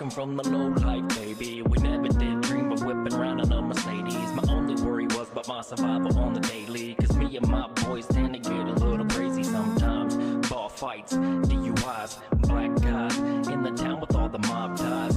Rockin' from the low life, baby. We never did dream of whipping around in a Mercedes. My only worry was about my survival on the daily. Cause me and my boys tend to get a little crazy sometimes. Bar fights, DUIs, black guys in the town with all the mob ties.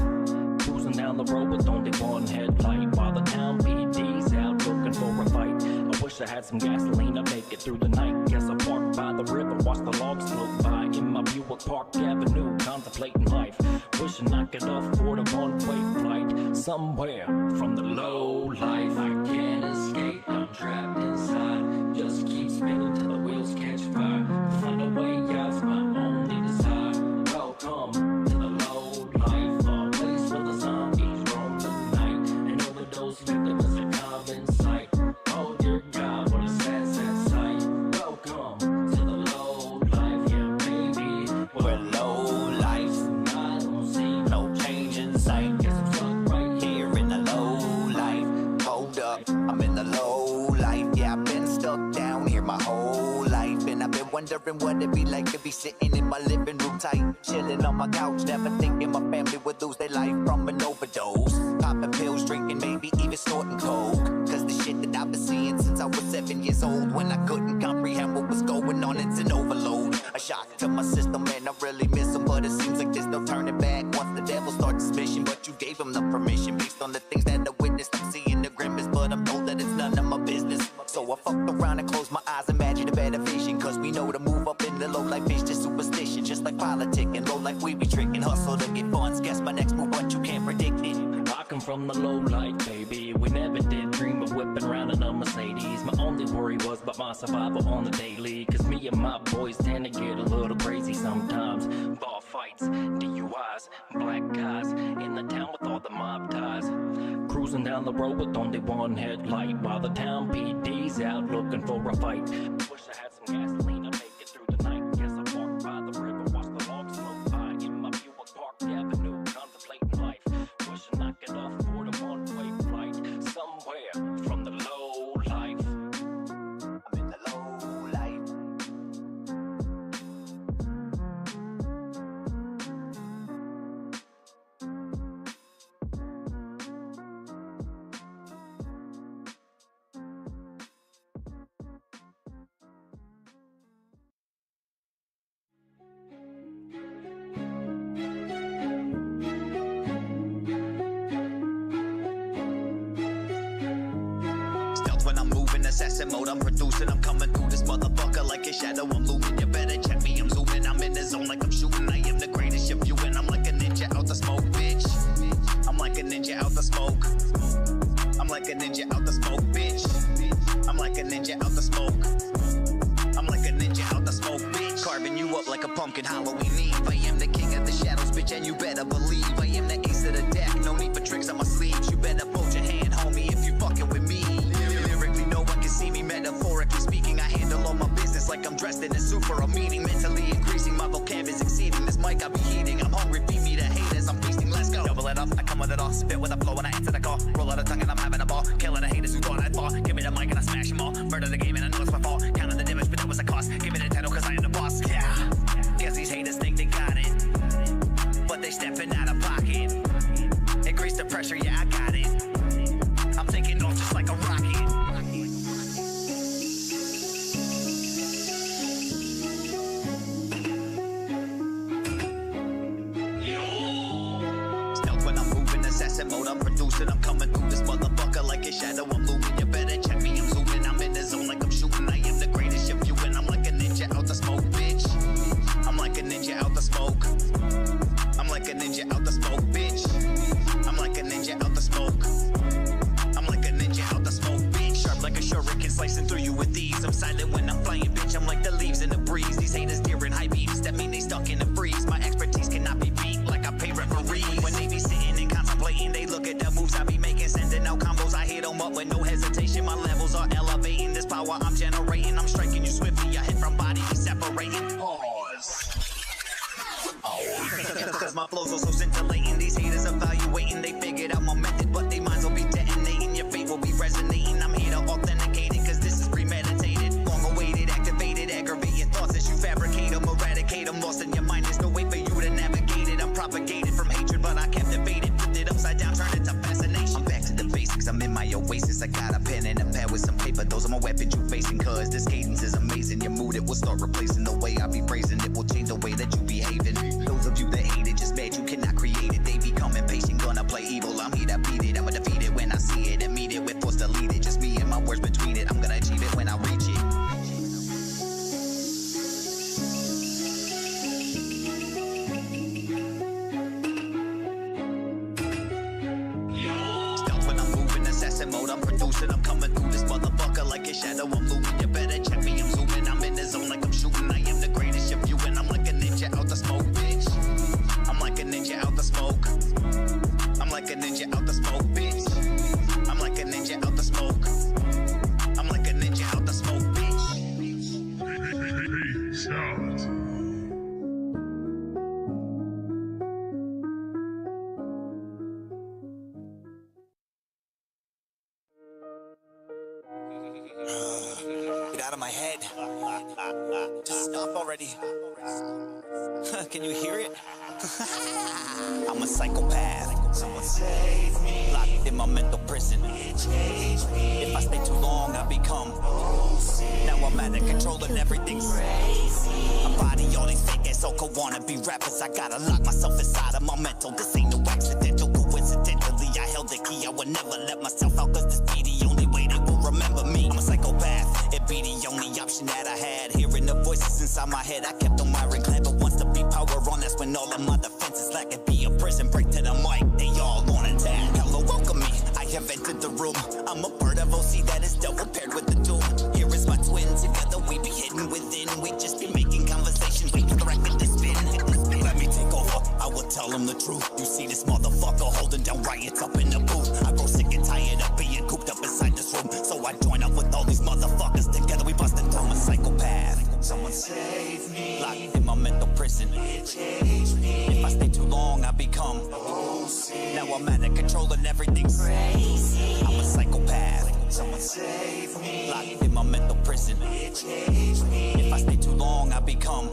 Cruising down the road with only one headlight, while the town PD's out looking for a fight. I wish I had some gasoline to make it through the night. Guess I parked by the river, watch the logs float by in my Buick Park Avenue, contemplating life. Wishing I could afford a one-way flight somewhere from the low life. I can't escape, I'm trapped inside. Just keep spinning till the wheels catch fire. Find a way out's my only desire. Welcome to the low life, a place where the zombies roam the night, and overdose victims are common sight. Oh dear God, what a sad, sad sight. Welcome to the low life, yeah baby. We're low life, I don't see no change in sight. Guess I'm stuck right here in the low life. Hold up, I'm in the low life. Yeah, I've been stuck down here my whole life, and I've been wondering what it'd be like to be sitting in my living room tight, chilling on my couch, never thinking my family would lose their life from an overdose. Popping pills, drinking, maybe even snorting coke. Cause the shit that I've been seeing since I was 7 years old, when I couldn't comprehend what was going on, it's an overload. A shock to my system, and I really miss them, but it seems like there's no turning back once the devil starts his mission. But you gave him the permission based on the things that I witnessed. I'm seeing the grimace, but I'm told that it's none of my business. So I fucked around and closed my eyes, imagine a better vision. Cause we know to move up in the low life is just superstition. Just like politicking, low life we be tricking. Hustle to get funds, guess my next move, but you can't predict it. Rockin' from the low life, baby. We never did dream of whipping around in a Mercedes. My only worry was about my survival on the daily. Cause me and my boys tend to get a little crazy sometimes. Bar fights, DUIs, black guys in the town with all the mob ties. Cruising down the road with only one headlight, while the town PD's out looking for a fight. Wish I had some gasoline to make it through the night. Guess I parked by the river, watch the logs float by in my Buick Park Avenue, contemplating life. Wishing I could afford a one-way flight somewhere from the low life. I'm in the low life. Assassin mode, I'm producing, I'm coming through this motherfucker like a shadow, I'm looming. You better check me, I'm zooming, I'm in the zone like I'm shooting. I am the greatest, you're viewing, I'm like a ninja out the smoke, bitch. I'm like a ninja out the smoke. I'm like a ninja out the smoke, bitch. I'm like a ninja out the smoke. I'm like a ninja out the smoke, bitch. Carving you up like a pumpkin Halloween Eve. I am the king of the shadows, bitch, and you better believe I am the ace of the deck, no need for tricks on my sleeves. You better fold your hand, homie, if you fucking with me. Lyrically, no one can see me, metaphorically speaking. I handle all my business like I'm dressed in a suit for a meeting. Mentally increasing, my vocab is exceeding. This mic I be heating, I'm hungry, feed me the haters, I'm feasting, let's go. Double it up, I come with it all, spit with a flow when I answer the call. Roll out a tongue and I'm having a ball, killing the haters who thought I'd fall. Give me the mic and I smash them all, murder the game and I know it's my fault. Counting the damage, but that was a cost, give it a title cause I am the boss, yeah. Guess these haters think they got it, but they stepping out of pocket. Increase the pressure, yeah I got it. I'm taking off just like a rocket. Mode, I'm producing, I'm coming through this motherfucker like a shadow, I'm looming. You better check me, I'm zooming, I'm in the zone like I'm shooting. I am the greatest, you're viewing, I'm like a ninja out the smoke, bitch. I'm like a ninja out the smoke. I'm like a ninja out the smoke, bitch. I'm like a ninja out the smoke. I'm like a ninja out the smoke, bitch. Sharp like a shuriken, slicing through you with ease. I'm silent when I'm flying, bitch, I'm like the leaves in the breeze. These haters daring high beams, that mean they stuck in the freeze. My expertise cannot be beat like I pay referees. When they be sitting and contemplating, they look at the moves I be making, sending out combos. I hit them up with no hesitation. My levels are elevating. This power I'm generating, I'm striking you swiftly. I hit from body, we separating. Pause. Cause my flows are so scintillating. These haters evaluating. They figured out my method, but they minds will be detonating. Your fate will be resonating. I'm here to authenticate it, cause this is premeditated. Long awaited, activated, aggravate your thoughts as you fabricate them, eradicate them. Lost in your mind, there's no way for you to navigate it. I'm propagated from hatred, but I kept it start replacing the way I be praising. It will change the way that you behaving. Those of you that hate it, just mad you cannot create it. They become impatient, gonna play evil. I'm here to beat it, I'ma defeat it when I see it and meet it with force to lead it. Just me and my words between it, I'm gonna achieve it when I reach it. Mode, I'm producing, I'm coming through this motherfucker like a shadow, I'm looming. You better check me, I'm zooming, I'm in the zone like I'm shooting. I am the greatest of you, and I'm like a ninja out the smoke, bitch. I'm like a ninja out the smoke. I'm like a ninja out the smoke, bitch. I'm like a ninja out the smoke. I'm like a ninja out the smoke, bitch. Sound. Get out of my head. Just stop already. Can you hear it? I'm a psychopath. Someone save me. Locked in my mental prison. If I stay too long, I become. Now I'm out of control and everything's crazy. I body all these fake ass so wannabe rappers. I gotta lock myself inside of my mental. This ain't no accidental. Coincidentally, I held the key. I would never let myself out, cause this be the only way they will remember me. I'm a psychopath. It be the only option that I had. Hearing the voices inside my head, I kept on wiring glad. But once the beat power on, that's when all of my defenses lack. It be a prison break to the mic, they all on attack. Hello, welcome me, I have entered the room. I'm a bird of OC that is double paired with the doom. Here is my twin, together we be hidden within. We just be making conversations, we directed the spin. Let me take over, I will tell them the truth. You see this motherfucker holding down riots up in the booth. I grow sick and tired of being cooped up inside this room, so I join up with all these motherfuckers. Together we bustin' through. I'm a psychopath. Someone save me. Locked in my mental prison. If I stay too long, I become. Now I'm out of control and everything's crazy. I'm a psychopath. Someone save me. Locked in my mental prison. If I stay too long, I become.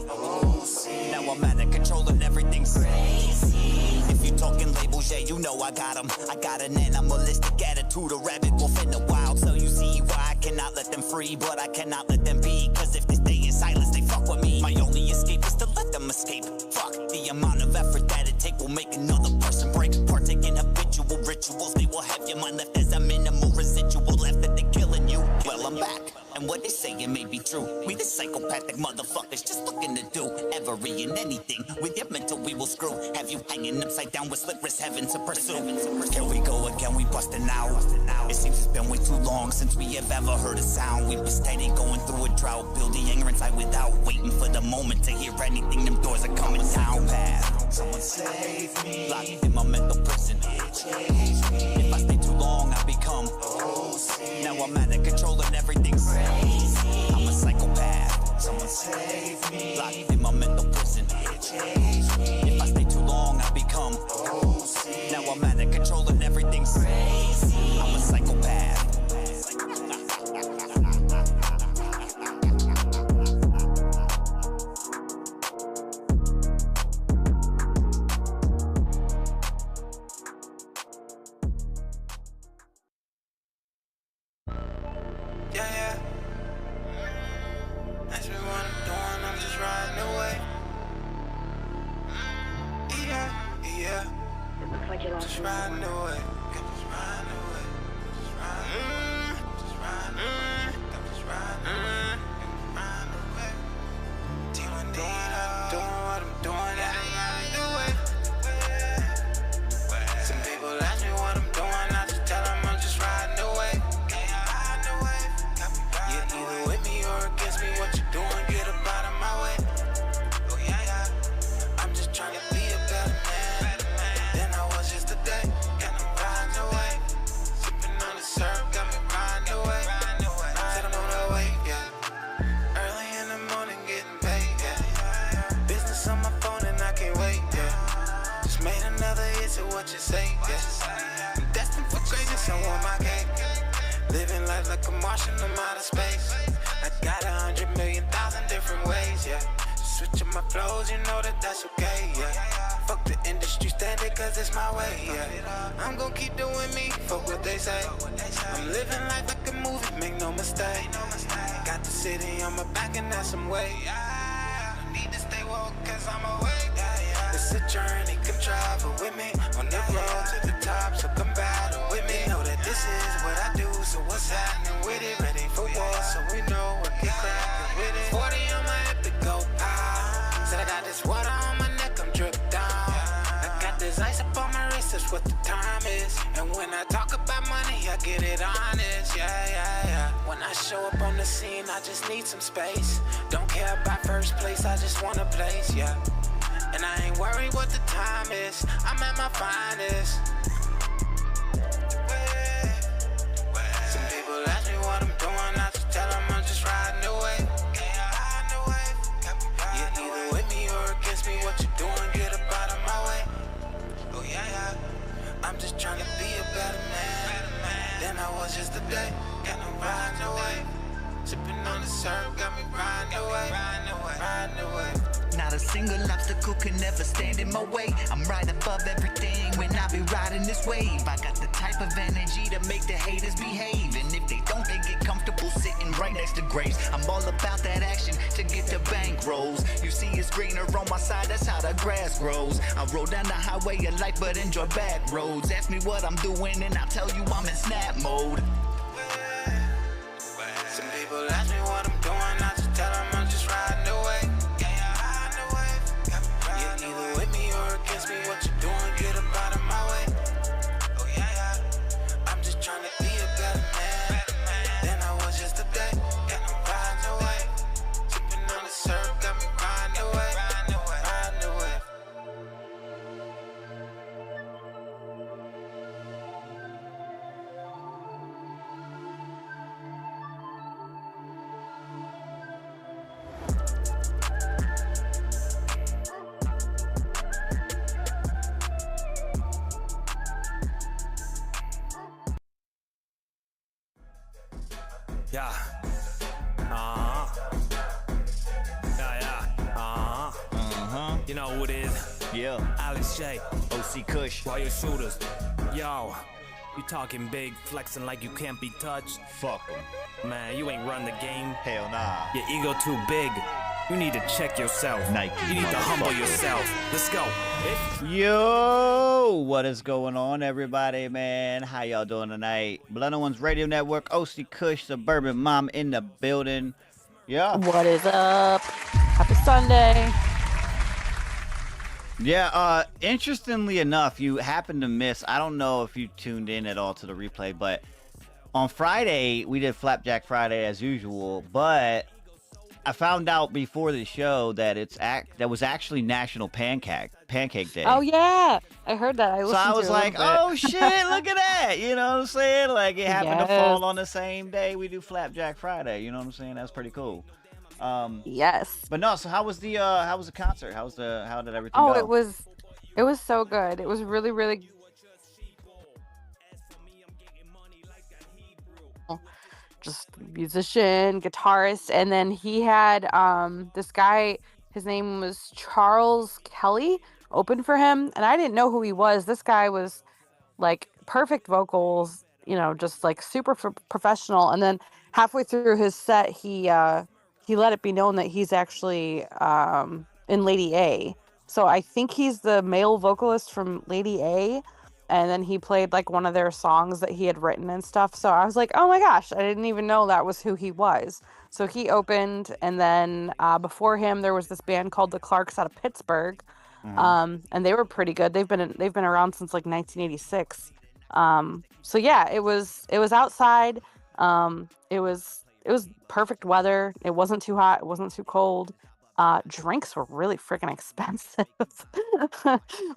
Now I'm out of control and everything's crazy. If you talking labels, yeah, you know I got them. I got an animalistic attitude, a rabbit wolf in the wild. So you see why I cannot let them free, but I cannot let them be. Cause if they stay in silence, they fuck with me. My only escape is to let them escape. Fuck, the amount of effort that it take will make another person break. Partake in habitual rituals, they will have your mind left as a minimal residual left that they're killing you. Well, I'm back, and what they say it may be true. We the psychopathic motherfuckers just looking to do every and anything. With your mental we will screw. Have you hanging upside down with slippery heaven to pursue. Here we go again, we busting out. It seems it's been way too long since we have ever heard a sound. We've been steady going through a drought, build the anger inside without waiting for the moment to hear anything. Them doors are coming down. Someone save me. Locked in my mental prison. If I stay too long, I become. Now I'm out of control and everything's crazy. I'm a psychopath. Someone save me. Locked in my mental prison. If I stay too long, I become. Now I'm out of control and everything's crazy. I'm a psychopath. Just riding away. Just riding away. Just riding away. Just riding away. Just riding away. Doing what I'm doing. The way. Some people ask me what I'm doing. I just tell them I'm just riding away. You're either with me or against me. What you doing? Get up out of my way. I'm just trying to be a better man than I was yesterday. Got them riding away. Sipping on the syrup, got me riding away. Said I'm on the way, yeah. Early in the morning, getting paid, yeah. Business on my phone and I can't wait, yeah. Just made another hit, so what you say, yeah. I'm destined for greatness, I want my cake. Living life like a Martian, I'm out of space. I got 100 million thousand different ways, yeah. Switching my flows, you know that that's okay, yeah. Fuck the industry standard, cause it's my way, yeah. I'm gon' keep doing me, fuck what they say. I'm living life like a movie, make no mistake. Got the city on my back and that's some weight. Need to stay woke cause I'm awake. It's a journey, come travel with me. On the road to the top, so come battle with me. Know that this is what I do, so what's happening with it? Ready for war, so we know what get crackin' with it. 40 on my hip to go pow. Said I got this water on my neck, I'm dripped down. I got this ice up on my wrist, that's what the time is. And when I talk about money, I get it honest, yeah. When I show up on the scene, I just need some space. Don't care about first place, I just want a place, yeah. And I ain't worried what the time is, I'm at my finest. Some people ask me what I'm doing, I just tell them I'm just riding away. You're either with me or against me, what you doing, get up out of my way. Oh yeah. I'm just trying to be a better man than I was yesterday. Got no riding away. Sipping on the syrup, got me riding away. Not a single obstacle can ever stand in my way. I'm right above everything when I be riding this wave. I got the type of energy to make the haters behave. And if they don't, they get comfortable sitting right next to graves. I'm all about that action to get the bank rolls. You see it's greener on my side, that's how the grass grows. I roll down the highway of life but enjoy back roads. Ask me what I'm doing and I'll tell you I'm in snap mode. Some people ask me what I'm doing, I just tell them I'm just riding away. You're either with me or against me, what you doing, get up out of my way. Oh yeah. I'm just trying to be a better man than I was yesterday. Got no riding away. Sipping on the syrup, got me riding away. Yeah. You know who it is? Yeah. Alex J. OC Kush. Wire shooters. Yo, you talking big, flexing like you can't be touched. Fuck 'em. Man, you ain't run the game. Hell nah. Your ego too big. You need to check yourself. Nike, you need to humble motherfucker. yourself. Let's go. Yo, what is going on, everybody, man? How y'all doing tonight? Blended Ones Radio Network, OC Kush, Suburban Mom in the building. Yeah. What is up? Happy Sunday. Yeah, interestingly enough, you happened to miss, I don't know if you tuned in at all to the replay, but on Friday, we did Flapjack Friday as usual, but I found out before the show that that was actually National Pancake Day. Oh yeah, I heard that. So I was like, oh shit, look at that. You know what I'm saying? Like it happened to fall on the same day we do Flapjack Friday. You know what I'm saying? That's pretty cool. Yes. But no, so how was the concert? How did everything go? Oh, it was so good. It was really, really just musician, guitarist, and then he had this guy, his name was Charles Kelly, open for him, and I didn't know who he was. This guy was like perfect vocals, you know, just like super professional. And then halfway through his set, he let it be known that he's actually in Lady A. So I think he's the male vocalist from Lady A. And then he played like one of their songs that he had written and stuff. So I was like, oh my gosh, I didn't even know that was who he was. So he opened, and then before him there was this band called the Clarks out of Pittsburgh. And they were pretty good. They've been around since like 1986. So yeah, it was outside. It was perfect weather. It wasn't too hot, it wasn't too cold. Drinks were really freaking expensive.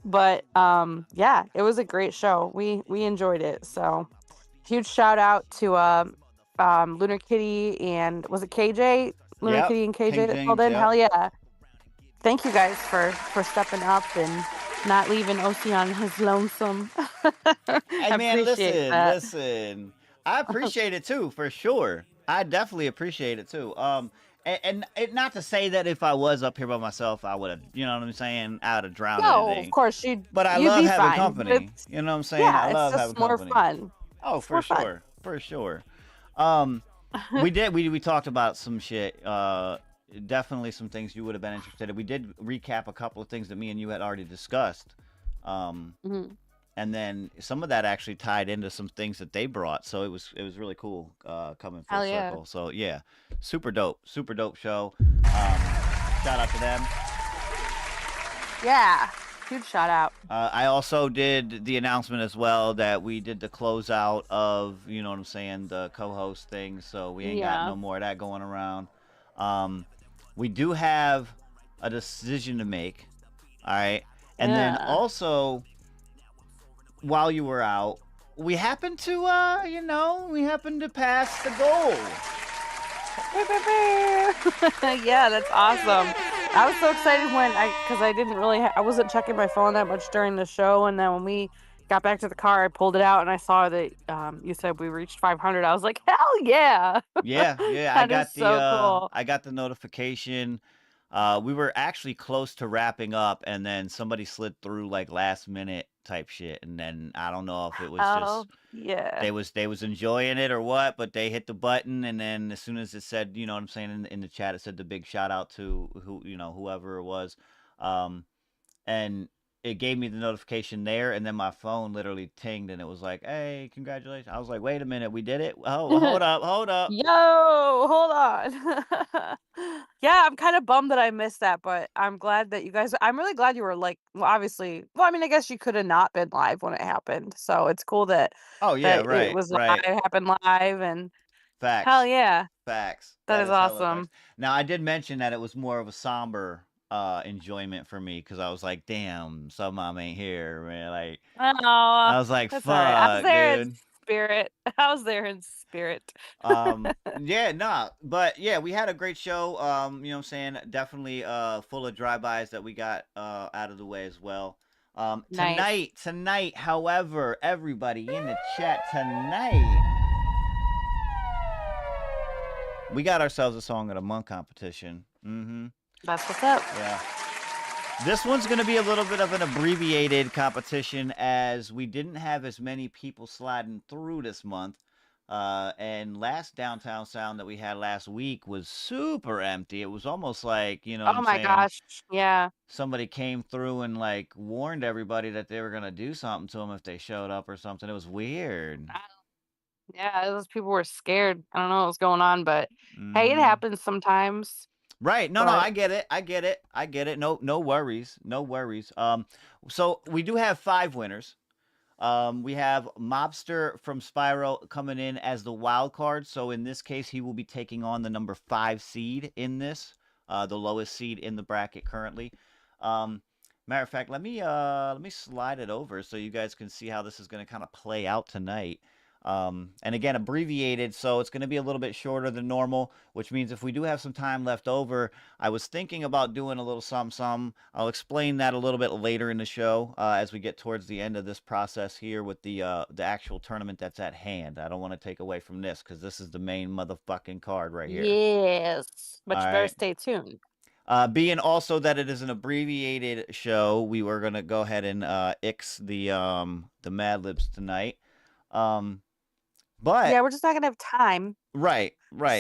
But yeah, it was a great show. We enjoyed it. So huge shout out to Lunar Kitty and was it KJ? Lunar Kitty and KJ that called in. Yep. Hell yeah. Thank you guys for stepping up and not leaving OC on his lonesome. Hey man, listen. I appreciate it too, for sure. I definitely appreciate it too. And it, not to say that if I was up here by myself, I would have, you know what I'm saying, I would have drowned No, of anything. course But I you'd love be having fine. company. It's, You know what I'm saying? I yeah, it's love having just more company. fun. Oh, It's for more fun. sure, for sure. We talked about some shit. Definitely some things you would have been interested in. We did recap a couple of things that me and you had already discussed. Mhm. And then some of that actually tied into some things that they brought, so it was really cool coming full Hell yeah. circle. So yeah, super dope show. Shout out to them. Yeah, huge shout out. I also did the announcement as well that we did the closeout of, you know what I'm saying, the co-host thing. So we ain't got Yeah. no more of that going around. We do have a decision to make. All right, and then Yeah. also, while you were out, we happened to, we happened to pass the goal. Yeah, that's awesome. I was so excited because I didn't really, I wasn't checking my phone that much during the show, and then when we got back to the car, I pulled it out and I saw that you said we reached 500. I was like, hell yeah! Yeah, That is so cool. I got the notification. We were actually close to wrapping up, and then somebody slid through like last minute type shit, and then I don't know if it was Oh, just yeah. they was enjoying it or what, but they hit the button, and then as soon as it said, you know what I'm saying, in the chat, it said the big shout out to whoever it was, and it gave me the notification there, and then my phone literally tinged, and it was like, "Hey, congratulations!" I was like, "Wait a minute, we did it! Oh, hold up!" Yo, hold on. Yeah, I'm kind of bummed that I missed that, but I'm glad that you guys, I'm really glad you were like, well, obviously, well, I mean, I guess you could have not been live when it happened. So it's cool that Oh yeah, that it right, was live, right. happened live, and hell Facts. yeah, Facts. that That is is hella facts. awesome. Now, I did mention that it was more of a somber enjoyment for me because I was like, damn, some mom ain't here, man. Like, Oh, I was like, that's all right. I was fuck, there in dude. spirit. I was there in spirit. Yeah, nah, but yeah, we had a great show. You know what I'm saying? Definitely full of drive-bys that we got out of the way as well. Nice. Tonight, however, everybody in the chat tonight, we got ourselves a Song of the Month competition. Mm-hmm. That's what's up. Yeah. This one's going to be a little bit of an abbreviated competition as we didn't have as many people sliding through this month. And last Downtown Sound that we had last week was super empty. It was almost like, you know what Oh I'm my saying? gosh. Yeah. Somebody came through and like warned everybody that they were going to do something to them if they showed up or something. It was weird. Yeah, those people were scared. I don't know what was going on, but hey, it Mm-hmm. happens sometimes. Right. No, But I get it. I get it. No worries. No worries. So we do have 5 winners. We have Mobster from Spyro coming in as the wild card. So in this case, he will be taking on the number 5 seed in this, the lowest seed in the bracket currently. Matter of fact, let me slide it over so you guys can see how this is going to kind of play out tonight. And again, abbreviated, so it's going to be a little bit shorter than normal, which means if we do have some time left over, I was thinking about doing a little some. I'll explain that a little bit later in the show as we get towards the end of this process here with the actual tournament that's at hand. I don't want to take away from this because this is the main motherfucking card right here. yes, but All you better right. stay tuned. Being also that it is an abbreviated show, we were gonna go ahead and ix the Mad Libs tonight. But Yeah, we're just not gonna have time. right.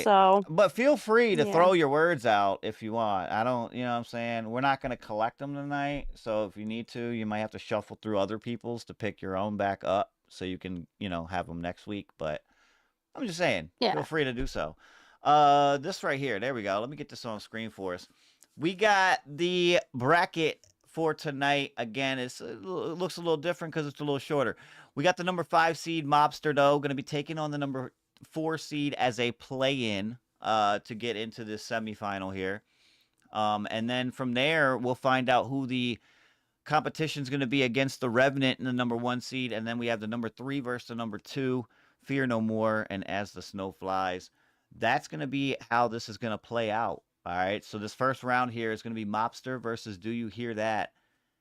So But feel free to yeah. throw your words out if you want. I don't, you know what I'm saying? We're not going to collect them tonight. So if you need to, you might have to shuffle through other people's to pick your own back up so you can, have them next week. But I'm just saying, Yeah. feel free to do so. This right here, there we go. Let me get this on screen for us. We got the bracket for tonight. Again, it looks a little different because it's a little shorter. We got the number 5 seed Mobster, though, going to be taking on the number 4 seed as a play-in to get into this semifinal here. And then from there, we'll find out who the competition's going to be against the Revenant in the number 1 seed. And then we have the number 3 versus the number 2, Fear No More, and As the Snow Flies. That's going to be how this is going to play out. All right, so this first round here is going to be Mobster versus Do You Hear That?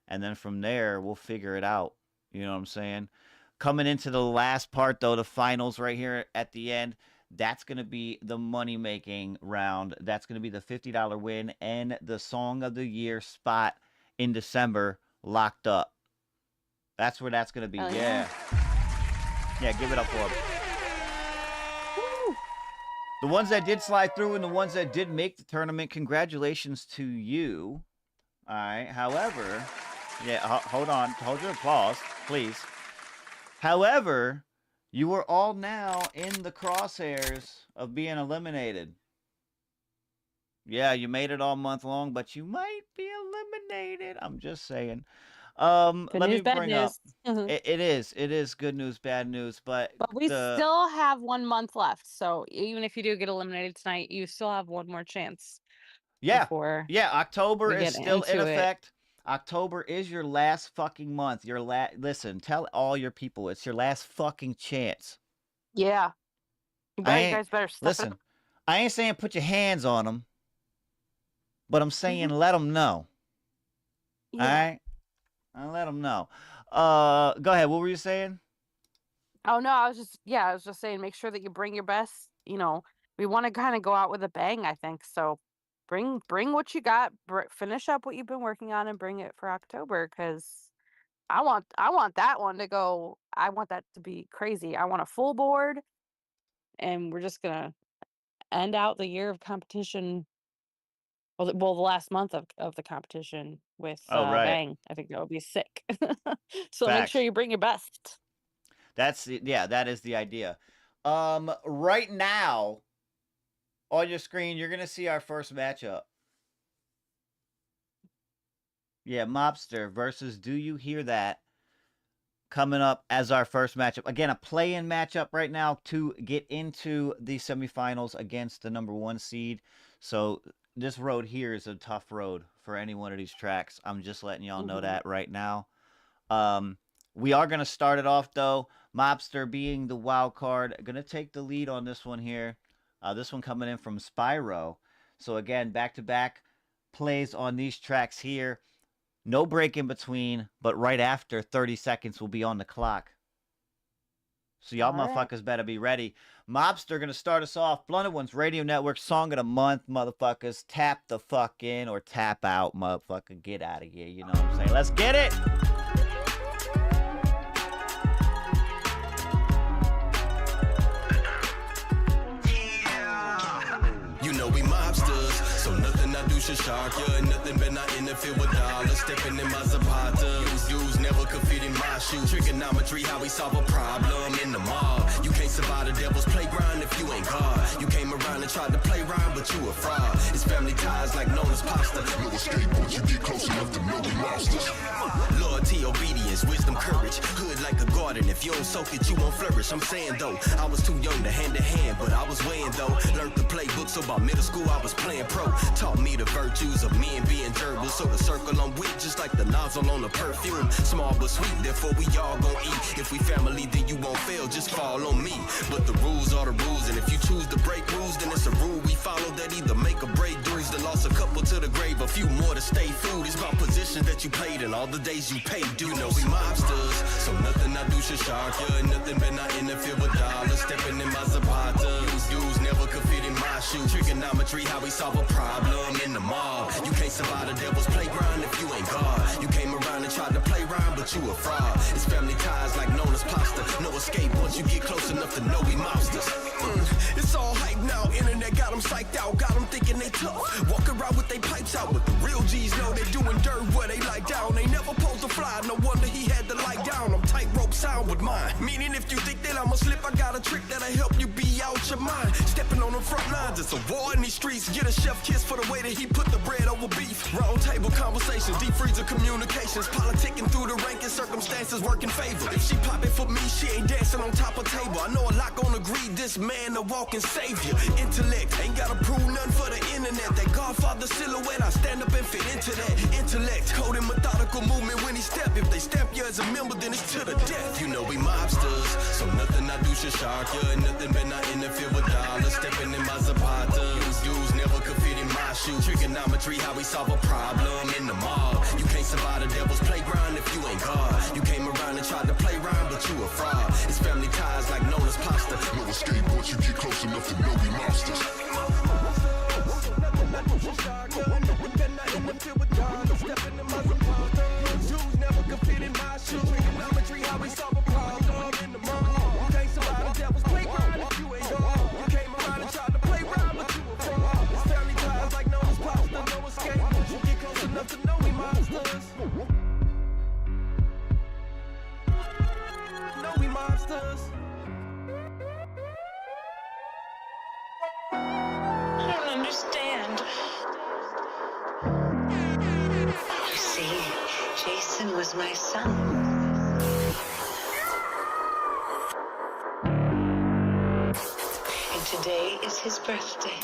And then from there, we'll figure it out. You know what I'm saying? Coming into the last part, though, the finals right here at the end, That's going to be the money-making round. That's going to be the $50 win and the Song of the Year spot in December locked up. That's where that's going to be. Yeah. Yeah, give it up for them. The ones that did slide through and the ones that did make the tournament, congratulations to you. All right. However, yeah, hold on. Hold your applause, please. However, you are all now in the crosshairs of being eliminated. Yeah, you made it all month long, but you might be eliminated. I'm just saying. Good Let news, me bad bring up. news. It is good news, bad news, but we still have 1 month left. So even if you do get eliminated tonight, you still have one more chance. yeah, Before yeah. October we is get still in into it. effect. October is your last fucking month. Listen, tell all your people it's your last fucking chance. Yeah. You guys better step it Listen, up. I ain't saying put your hands on them, but I'm saying let them know. Yeah. All right? I let them know. Go ahead. What were you saying? Oh no, I was just saying, make sure that you bring your best. You know, we want to kind of go out with a bang, I think. So bring what you got, finish up what you've been working on, and bring it for October. Because I want that one to go. I want that to be crazy. I want a full board, and we're just gonna end out the year of competition. Well, the last month of the competition with Right. bang. I think that would be sick. So make Facts. sure you bring your best. That is the idea. Right now, on your screen, you're gonna see our first matchup. Yeah, Mobster versus Do You Hear That? Coming up as our first matchup. Again, a play-in matchup right now to get into the semifinals against the #1 seed. So this road here is a tough road for any one of these tracks. I'm just letting y'all know that right now. We are going to start it off, though. Mobster being the wild card. Going to take the lead on this one here. This one coming in from Spyro. So, again, back-to-back plays on these tracks here. No break in between, but right after 30 seconds will be on the clock. So y'all motherfuckers better be ready. Mobster going to start us off. Blunted Ones Radio Network Song of the Month, motherfuckers. Tap the fuck in or tap out, motherfucker. Get out of here, you know what I'm saying? Let's get it! You know we mobsters, so nothing I do should shock ya. Nothing but not interfere with dollars. Stepping in my Zapata. Dudes never could fit in my shoes. Trigonometry, how we solve a problem in the mall. You can't survive the devil's playground if you ain't God. You came around and tried to play rhyme, but you a fraud. It's family ties like known as pasta. No escape once you get close enough to know we lost us. Loyalty, obedience, wisdom, courage. Hood like a garden. If you don't soak it, you won't flourish. I'm saying though, I was too young to hand to hand, but I was weighing though. Learned the playbook, so by middle school I was playing pro. Taught me the virtues of men being durable. So the circle I'm with, just like the nozzle on the perfume. Small but sweet, therefore we all gon' eat. If we family, then you won't fail, just fall on me. But the rules are the rules, and if you choose to break rules, then it's a rule we follow that either make or break dues. That lost a couple to the grave, a few more to stay food. It's about positions that you played and all the days you paid dues. You know we mobsters, so nothing I do should shock ya. Nothing but not interfere with dollars. Stepping in my Zapata. Dudes never could fit in my shoes. Trigonometry, how we solve a problem in the mall. You can't survive the devil's playground if you ain't God. You came around and tried to play rhyme, but you a fraud. It's family ties like known as pasta. No escape once you get close enough to know we mobsters. It's all hype now, internet got them psyched out. Got them thinking they tough. Walk around with they pipes out, but the real G's know they doing dirt where they lie down. They never supposed to fly, no wonder he had to lie down. I'm tightrope sound with mine. Meaning if you think that I'ma slip, I got a trick that'll help you be out your mind. Stepping on the front lines, it's a war in these streets. Get a chef kiss for the way that he put the bread over beef. Round table conversations, deep freezer communications. Politicking through the ranking circumstances work in favor. If she pop it for me, she ain't dancing on top of table. I know a lot gon' agree, this man a walking savior. Intellect, ain't gotta prove nothing for the internet. That Godfather silhouette, I stand up and fit into that. Intellect, code and methodical movement when he step. If they stamp you as a member, then it's to the death. You know we mobsters, so nothing I do should shock ya. Nothing but not interfere with dollars. Stepping in my Zapata. Dudes never could fit in my shoes. Trigonometry, how we solve a problem in the mall. You can't survive the devil's playground if you ain't God. You came around and tried to play rhyme, but you a fraud. It's family ties like known as pasta. No escape once you get close enough to He was my son. And today is his birthday.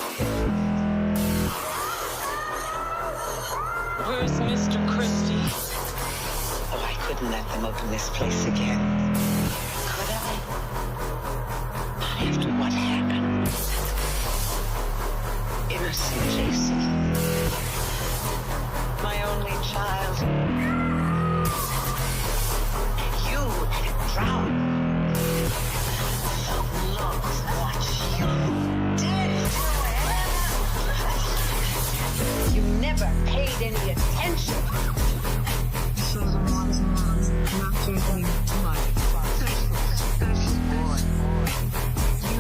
Where's Mr. Christie? Oh, I couldn't let them open this place again. Could I? Not after what happened. Innocent Jason. My only child. You drowned. Look what you did to him. You never paid any attention. You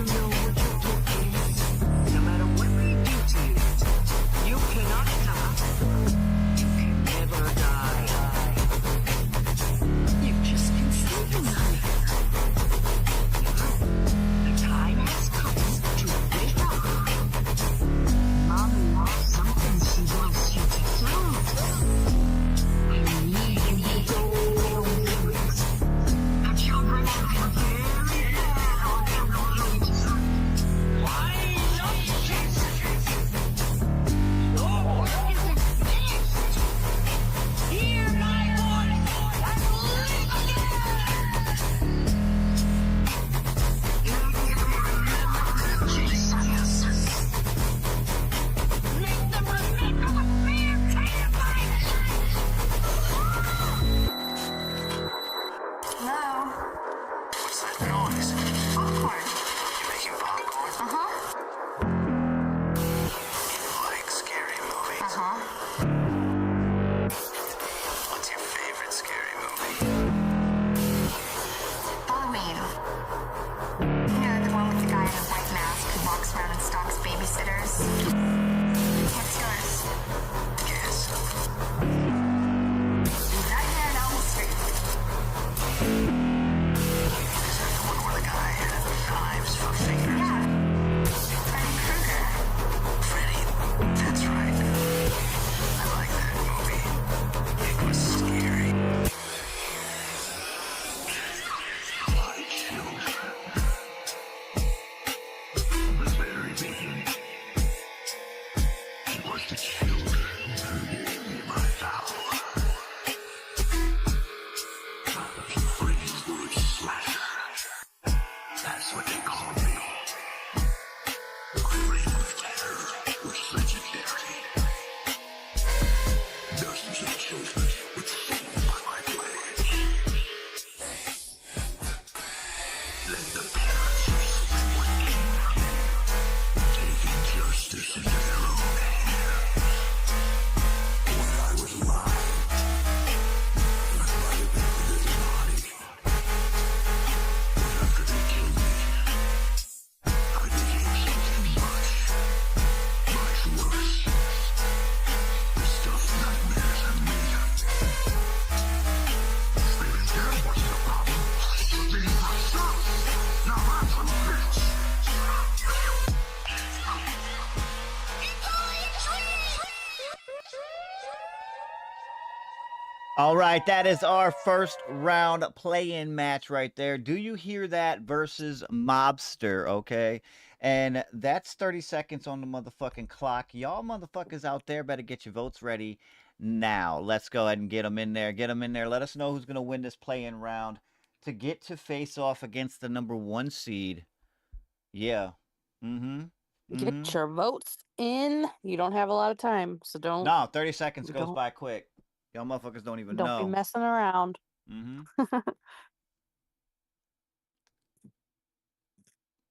know what you're doing. No matter what we do to you, you cannot stop. You can never die. You've just been sleeping on it. The time has come to wake up. Mommy has something she wants you to do. I need you to go along with it. The children have been very bad on their roads. Why not kiss? Oh, isn't this? Hear my voice and live again. Jesus. Make them remember what fear tastes like. Hello? What's that noise? Popcorn. You making popcorn? Uh-huh. You like scary movies? Uh-huh. What's your favorite scary movie? Halloween. You know, the one with the guy in the white mask who walks around and stalks babysitters? What's yours? Guess. Nightmare on Elm Street. Is that the one where the guy had knives for fingers? Yeah. Freddy Krueger. Freddy, that's right. I like that movie. It was scary. My children. From the very beginning, it was the children who gave me my power. I was a Freddywood slasher. That's what they call me. My reign of terror was legendary. Dozens of children were saved by my blade. Then the parents of Freddywood came running, taking justice into their own hands. When I was alive, I might have been a little naughty. But after they killed me, I became something much, much worse. The stuff nightmares are made of. Maybe that wasn't a problem. But being myself, now I'm a bitch. All right, that is our first round play-in match right there. Do you hear that versus Mobster, okay? And that's 30 seconds on the motherfucking clock. Y'all motherfuckers out there better get your votes ready now. Let's go ahead and get them in there. Get them in there. Let us know who's going to win this play-in round to get to face off against the number 1 seed. Yeah. Get your votes in. You don't have a lot of time, so don't. No, 30 seconds goes Don't- by quick. Y'all motherfuckers don't even Don't know. be messing around.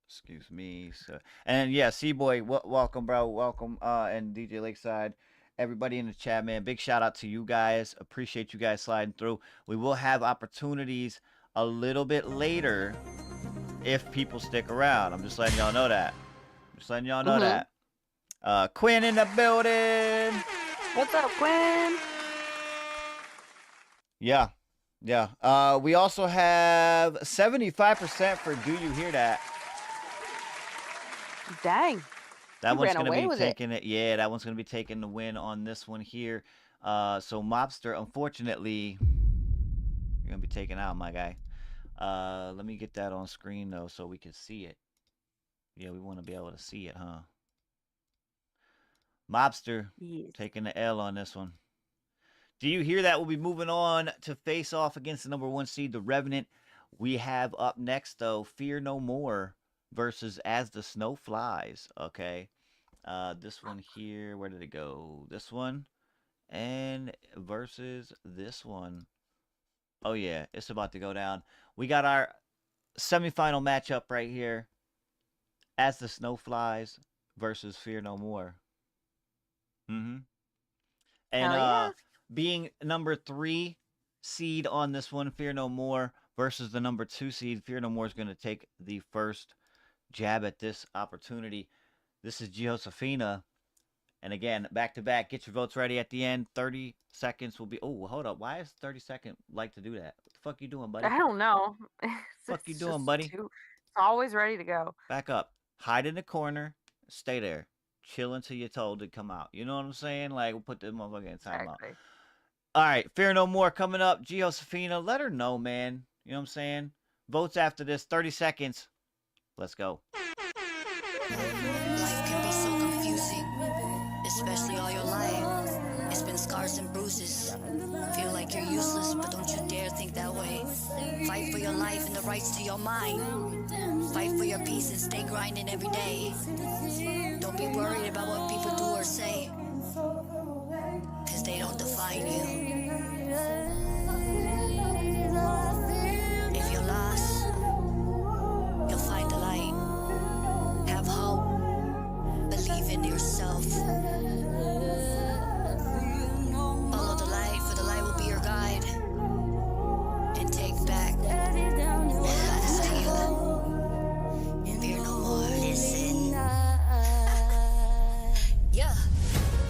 Excuse me. So, and yeah, C-Boy, welcome, bro. Welcome. And DJ Lakeside. Everybody in the chat, man. Big shout out to you guys. Appreciate you guys sliding through. We will have opportunities a little bit later if people stick around. I'm just letting y'all know that. That. Quinn in the building. What's up, Quinn? Yeah. We also have 75% for Do You Hear That? Dang. That You one's ran going to away be with it. taking it. Yeah, that one's going to be taking the win on this one here. So Mobster, unfortunately, You're gonna be taken out, my guy. Let me get that on screen though, so we can see it. Yeah, we want to be able to see it, huh? Mobster taking the L on this one. Do you hear that? We'll be moving on to face off against the number 1 seed, the Revenant. We have up next, though, Fear No More versus As the Snow Flies. Okay. This one here, where did it go? This one. And versus this one. Oh, yeah. It's about to go down. We got our semifinal matchup right here. As the Snow Flies versus Fear No More. Mm-hmm. And being number 3 seed on this one, Fear No More, versus the number 2 seed, Fear No More is going to take the first jab at this opportunity. This is Josefina. And again, back-to-back. Get your votes ready at the end. 30 seconds will be... Oh, hold up. Why is 30 second like to do that? What the fuck you doing, buddy? I don't know. Fuck you doing, buddy? It's always ready to go. Back up. Hide in the corner. Stay there. Chill until you're told to come out. You know what I'm saying? Like, we'll put the motherfucker in timeout. Exactly. All right. Fear No More coming up. Josefina, let her know, man. You know what I'm saying? Votes after this. 30 seconds. Let's go. Life can be so confusing, especially all your life. It's been scars and bruises. Feel like you're useless, but don't you dare think that way. Fight for your life and the rights to your mind. Fight for your peace and stay grinding every day. Don't be worried about what people do or say, cause they don't define you. If you're lost, you'll find the light. Have hope, believe in yourself. Follow the light, for the light will be your guide. And take back what God has to you. Fear no more, listen. Yeah,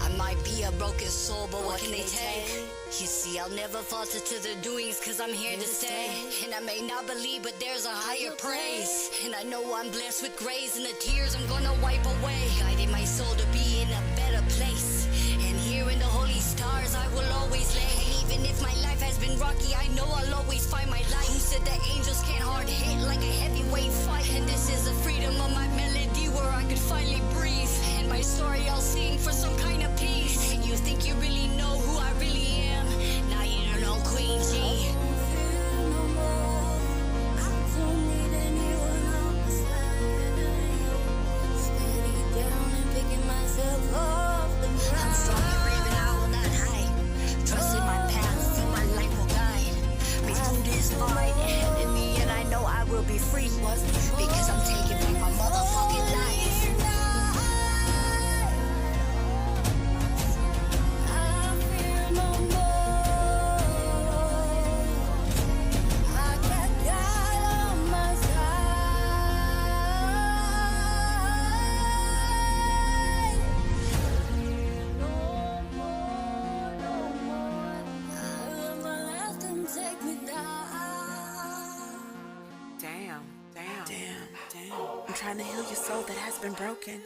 I might be a broken soul, but what can they take? You see, I'll never falter to their doings, cause I'm here to stay. And I may not believe, but there's a higher praise. And I know I'm blessed with grace, and the tears I'm gonna wipe away. Guiding my soul to be in a better place. And here in the holy stars, I will always lay. And even if my life has been rocky, I know I'll always find my light. Who said that angels can't hard hit like a heavyweight fight? And this is the freedom of my melody, where I could finally breathe. And my story I'll sing for some kind of peace. And you think you really know who I really am? Now you don't know Queen G. I'm strong and brave and I will not hide. Trust in my path, feel my light will guide me through this fight ahead of me, and I know I will be free because I'm taking back my motherfucking life. I'm trying to heal your soul that has been broken.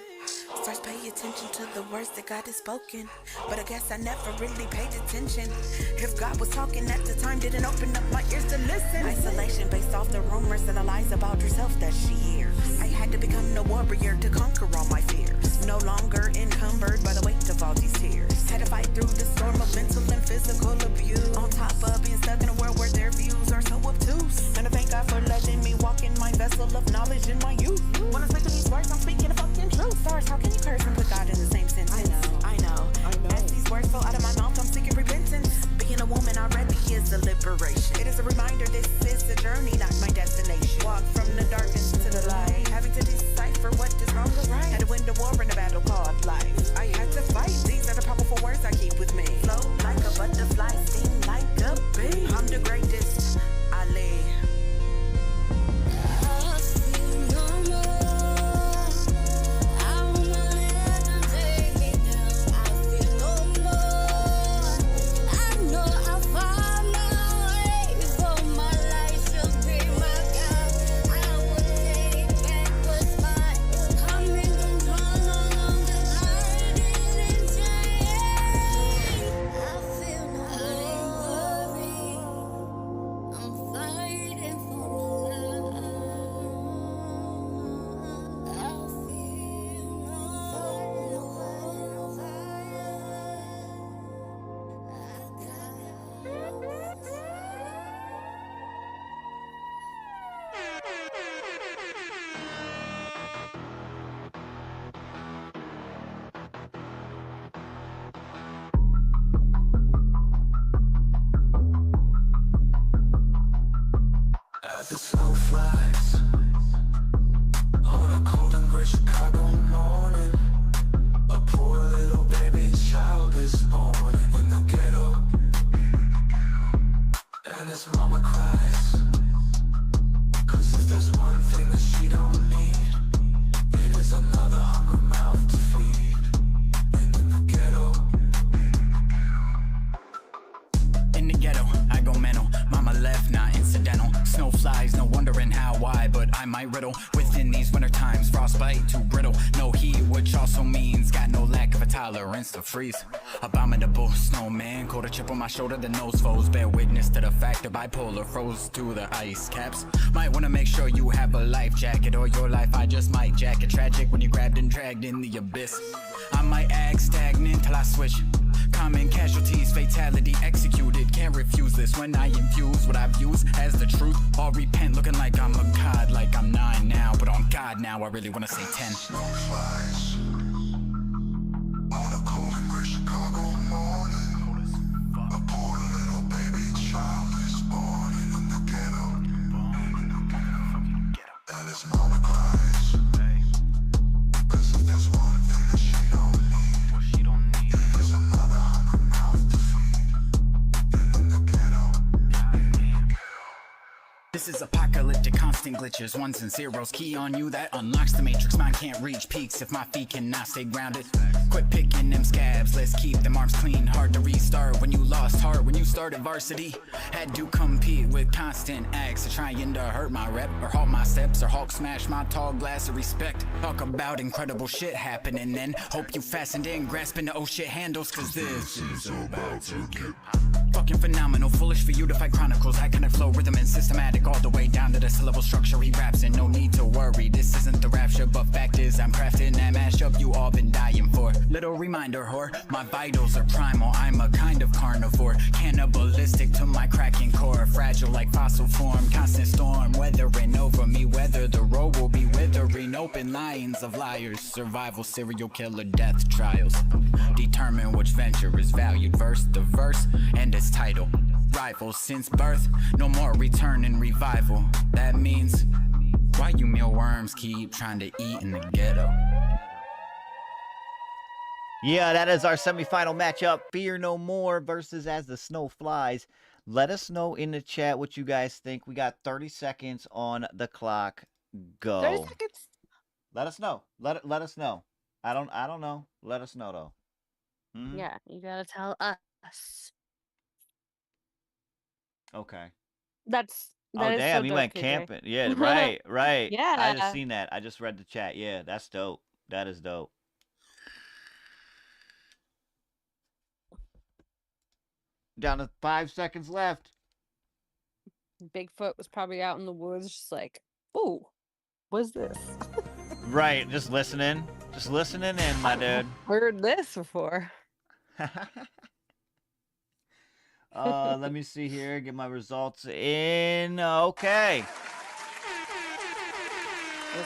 Starts paying attention to the words that God has spoken. But I guess I never really paid attention. If God was talking at the time, didn't open up my ears to listen. Isolation based off the rumors and the lies about yourself that she hears. I had to become the warrior to conquer all my fears. No longer encumbered by the weight of all these tears. Had to fight through the storm of mental and physical abuse. On top of being stuck in a world where their views are so obtuse. And I thank God for letting me walk in my vessel of knowledge in my youth. When I'm speaking these words, I'm speaking the fucking truth. Stars, how can you curse and put God in the same sentence? I know. As these words flow out of my mouth, I'm seeking repentance. Being a woman already is a liberation. It is a reminder this is a journey, not my destination. Walk from the darkness to the light, having to decipher what is wrong or right. Had to win the war in a battle called life. I had to fight. These are the powerful words I keep with me. Flow like a butterfly, sting like a bee. I'm the greatest. I live. Coming the snow flies on a cold and gray Chicago morning. A poor little baby child is born in the ghetto, and his mama cries, 'cause if there's one thing that she don't need, it is another hungry mouth to feed in the ghetto. In the ghetto, I go mental. Mama left, not incidental. Snow flies, no wondering how, why, but I might riddle. Within these winter times, frostbite too brittle. No heat, which also means got no lack of a tolerance to freeze. Abominable snowman, caught a chip on my shoulder, the nose foes. Bear witness to the fact that bipolar froze to the ice caps. Might wanna make sure you have a life jacket, or your life I just might jacket. Tragic when you grabbed and dragged in the abyss. I might act stagnant till I switch. Common casualties, fatality executed. Can't refuse this when I infuse what I've used as the truth. Or repent, looking like I'm a god, like I'm 9 now. But on God now, I really wanna say 10. Snow flies on a cold and gray Chicago morning. A poor little baby child is born in the ghetto, and his mama cries, 'cause if there's one thing that she don't need, it is another hungry mouth to feed in the ghetto. This is apocalyptic, constant glitches, ones and zeros. Key on you that unlocks the matrix. Mine can't reach peaks if my feet cannot stay grounded. Quit picking them scabs, let's keep them arms clean. Hard to restart when you lost heart when you started varsity. Had to compete with constant acts of trying to hurt my rep, or halt my steps, or Hulk smash my tall glass of respect. Talk about incredible shit happening then. Hope you fastened in, grasping the oh shit handles, 'cause this is about to get fucking phenomenal. Foolish for you to fight chronicles. I kind of flow, rhythm and systematic, all the way down to the syllable structure he raps in. No need to worry, this isn't the rapture, but fact is I'm crafting that mashup you all been dying for. Little reminder, whore, my vitals are primal. I'm a kind of carnivore, cannibalistic to my cracking core. Fragile like fossil form, constant storm weathering over me. Whether the road will be withering, open lines of liars. Survival, serial killer, death trials. Determine which venture is valued. Verse the verse and its title. Rivals since birth, no more return and revival. That means, why you mealworms keep trying to eat in the ghetto? Yeah, that is our semifinal matchup. Fear No More versus As the Snow Flies. Let us know in the chat what you guys think. We got 30 seconds on the clock. Go. 30 seconds? Let us know. Let us know. I don't know. Let us know though. Mhm. Yeah, you gotta tell us. Okay. That Oh is damn, so you dope, went KJ. camping. Yeah, right. I Yeah. just seen that. I just read the chat. Yeah, that's dope. That is dope. Down to 5 seconds left. Bigfoot was probably out in the woods, just like, ooh, what's this? Right, just listening. Just listening in, my dude. Heard this before. Let me see here. Get my results in. Okay.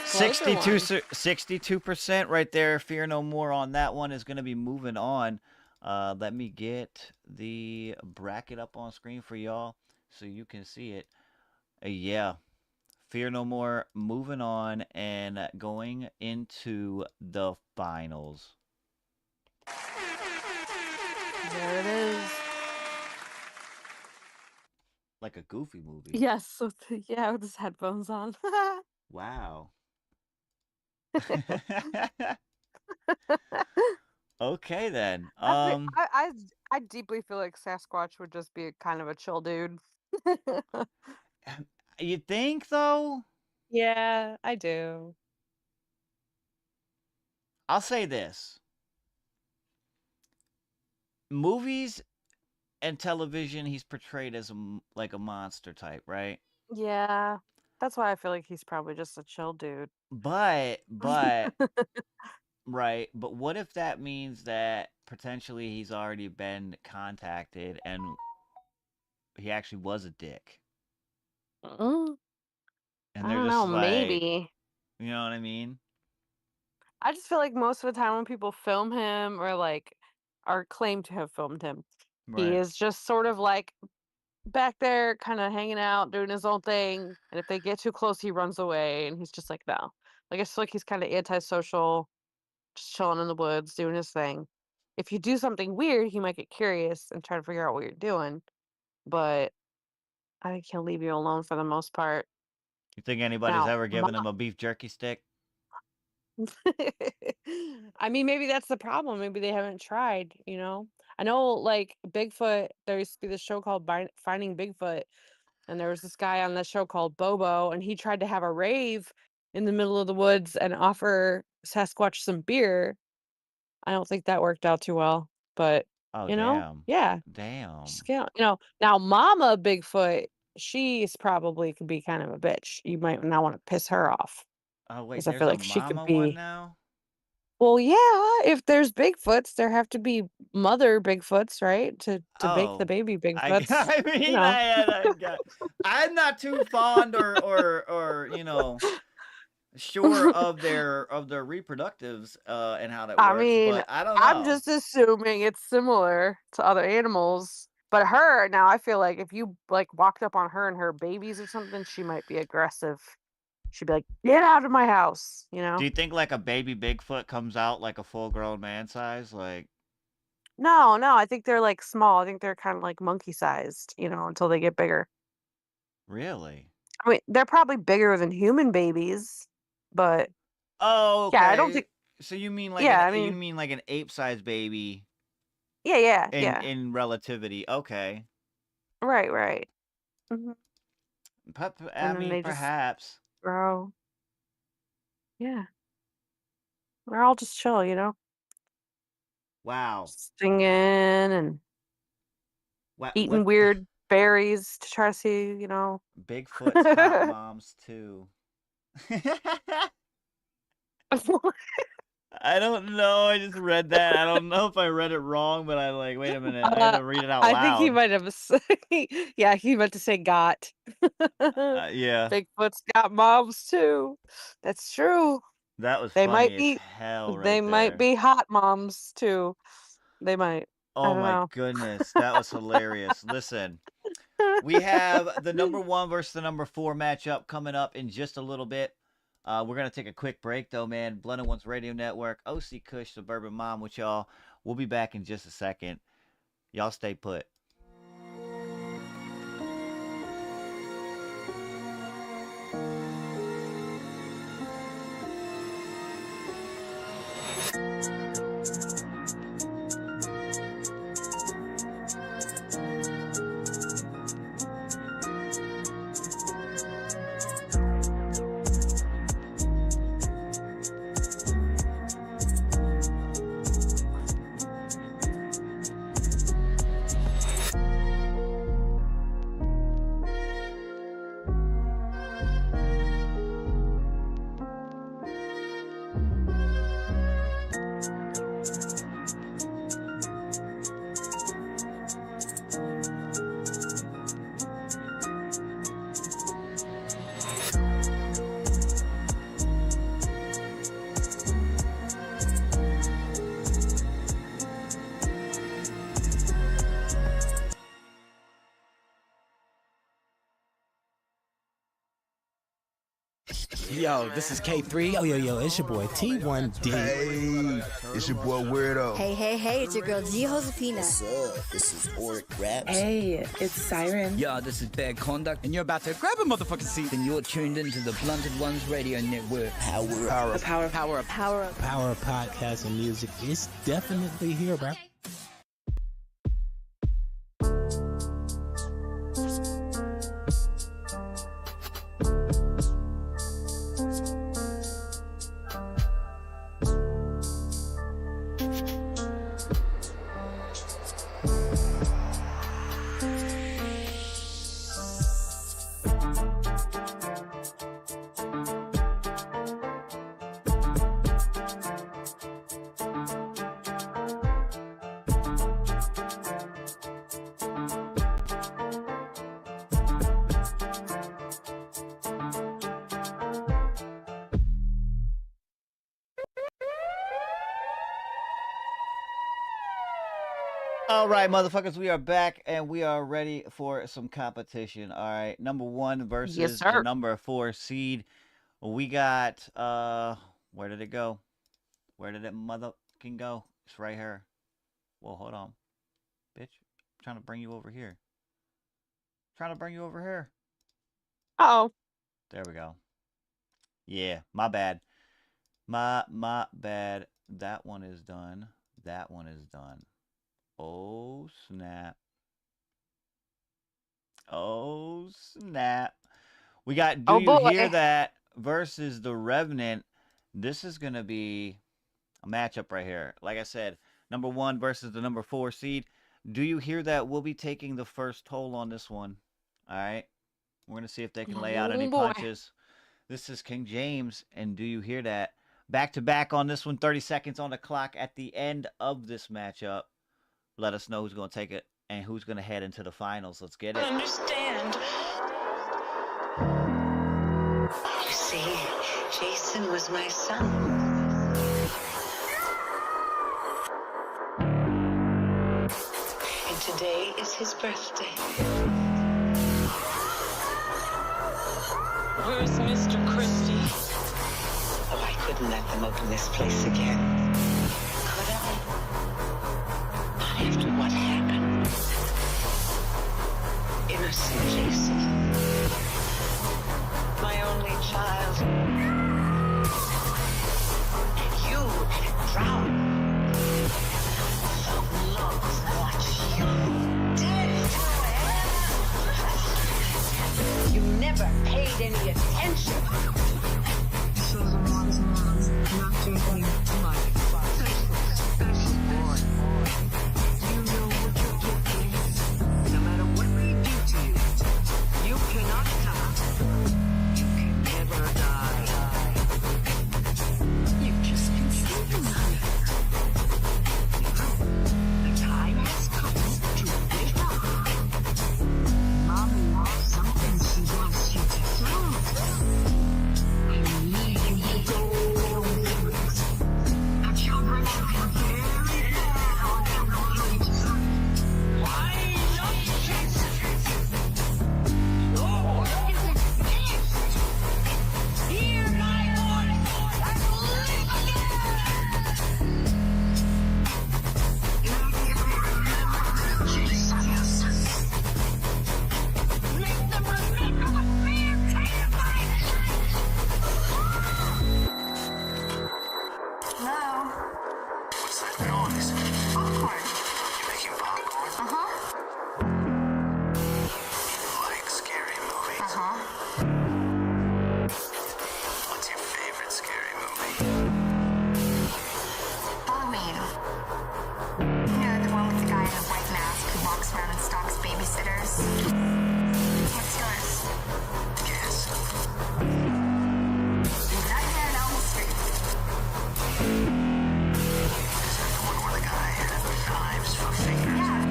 62% right there. Fear No More on that one is going to be moving on. Let me get the bracket up on screen for y'all so you can see it. Yeah. Fear No More moving on and going into the finals. There it is. Like a Goofy movie. Yes, yeah, with his headphones on. Wow. Okay then. I deeply feel like Sasquatch would just be kind of a chill dude. You think though? Yeah, I do. I'll say this. Movies and television, he's portrayed as like a monster type, right? Yeah, that's why I feel like he's probably just a chill dude. But right, but what if that means that potentially he's already been contacted and he actually was a dick? Mm, And I they're don't just know, like, maybe. you know what I mean? I just feel like most of the time when people film him or like are claimed to have filmed him, he Right. is just sort of like back there kind of hanging out, doing his own thing. And if they get too close, he runs away. And he's just like, no. Like, I feel like he's kind of antisocial, just chilling in the woods, doing his thing. If you do something weird, he might get curious and try to figure out what you're doing. But I think he'll leave you alone for the most part. You think anybody's Now, ever given him a beef jerky stick? I mean, maybe that's the problem. Maybe they haven't tried, you know? I know, like, Bigfoot, there used to be this show called Finding Bigfoot, and there was this guy on that show called Bobo, and he tried to have a rave in the middle of the woods and offer Sasquatch some beer. I don't think that worked out too well, but, Oh, you know, damn. yeah. Damn. Now Mama Bigfoot, she's probably could be kind of a bitch. You might not want to piss her off Oh, wait, because I feel there's a like she could mama one be. now? Well, yeah, if there's Bigfoots, there have to be mother Bigfoots, right? To make the Oh, baby I Bigfoots, I you mean, know. I'm not too fond or sure of their reproductives and how that I works, mean, but I don't I'm know. just assuming it's similar to other animals. But her, now I feel like if you like walked up on her and her babies or something, she might be aggressive. She'd be like, "Get out of my house," you Do know? you think like a baby Bigfoot comes out like a full-grown man size? Like, No, no, I think they're like small. I think they're kind of like monkey sized, you know, until they get bigger. really? I mean, they're probably bigger than human babies, but Oh, yeah, I don't okay. think. So you mean Yeah, I you mean, mean like an ape-sized baby yeah, yeah, in yeah. relativity? Okay. Right, right. Hmm. I And then mean, they just perhaps. grow. Yeah, we're all just chill, you know, Wow. singing and eating What weird berries to try to see, you know. Bigfoot's hot moms too. I don't know. I just read that. I don't know if I read it wrong, but I like, wait a minute. I had Uh, to read it out I think he loud. might have. Yeah, he meant to say "got." Yeah, Bigfoot's got moms too. That's true. that was They funny might as be. hell They right might there. be hot moms too. They might. I Oh don't my know. goodness, that was hilarious. Listen, we have the number 1 versus the number 4 matchup coming up in just a little bit. We're going to take a quick break, though, man. Blended Ones Radio Network, OC Kush, Suburban Mom with y'all. We'll be back in just a second. Y'all stay put. Yo, this is K3. Yo, it's your boy T1D. Hey, it's your boy Weirdo. Hey, it's your girl G Josefina. What's up? This is Oric Raps. Hey, it's Siren. Yeah, this is Bad Conduct. And you're about to grab a motherfucking seat. And you're tuned into the Blunted Ones Radio Network. Power up. The power up. Power of podcast and music is definitely here, bro. All right, motherfuckers, we are back and we are ready for some competition. All right, number 1 versus Yes, the sir. number 4 seed. We got where did it go? Where did it motherfucking go? It's right here. Well, hold on, bitch. I'm trying to bring you over here. Trying to bring you over here. Oh. There we go. Yeah, my bad. My bad. That one is done. That one is done. Oh snap. Oh snap. We got Do Oh You Hear boy. That versus The Revenant. This is going to be a matchup right here. Like I said, number 1 versus the number 4 seed. Do You Hear That will be taking the first toll on this one. All right. We're going to see if they can lay out any Oh boy. punches. This is King James and Do You Hear That? Back to back on this one, 30 seconds on the clock at the end of this matchup. Let us know who's going to take it and who's going to head into the finals. Let's get it. Understand. You see, Jason was my son. And today is his birthday. Where's Mr. Christie? Oh, I couldn't let them open this place again. Could I? Not after what happened. Innocent Jason. My only child. And you let it drown. So look what you did to him. You never paid any attention. So the mom's mom, not drinking much. You know what your gift is. No matter what we do to you, you cannot stop. You can never die. You've just been sleeping, honey. The time has come to wake up. Mommy has something she wants you to do. I need you to go lyrics. The children have been very bad on their minds. Why not Jason? Oh, hear my voice and live again. Jesus. Make them remember what man terrified. Hello? What's that noise? Popcorn. You making popcorn? Uh-huh. You like scary movies? Uh-huh. What's your favorite scary movie? Halloween. You know, the one with the guy in the white mask who walks around and stalks babysitters? What's yours? Guess. Nightmare on Elm Street. Is that the one where the guy had knives for fingers? Yeah.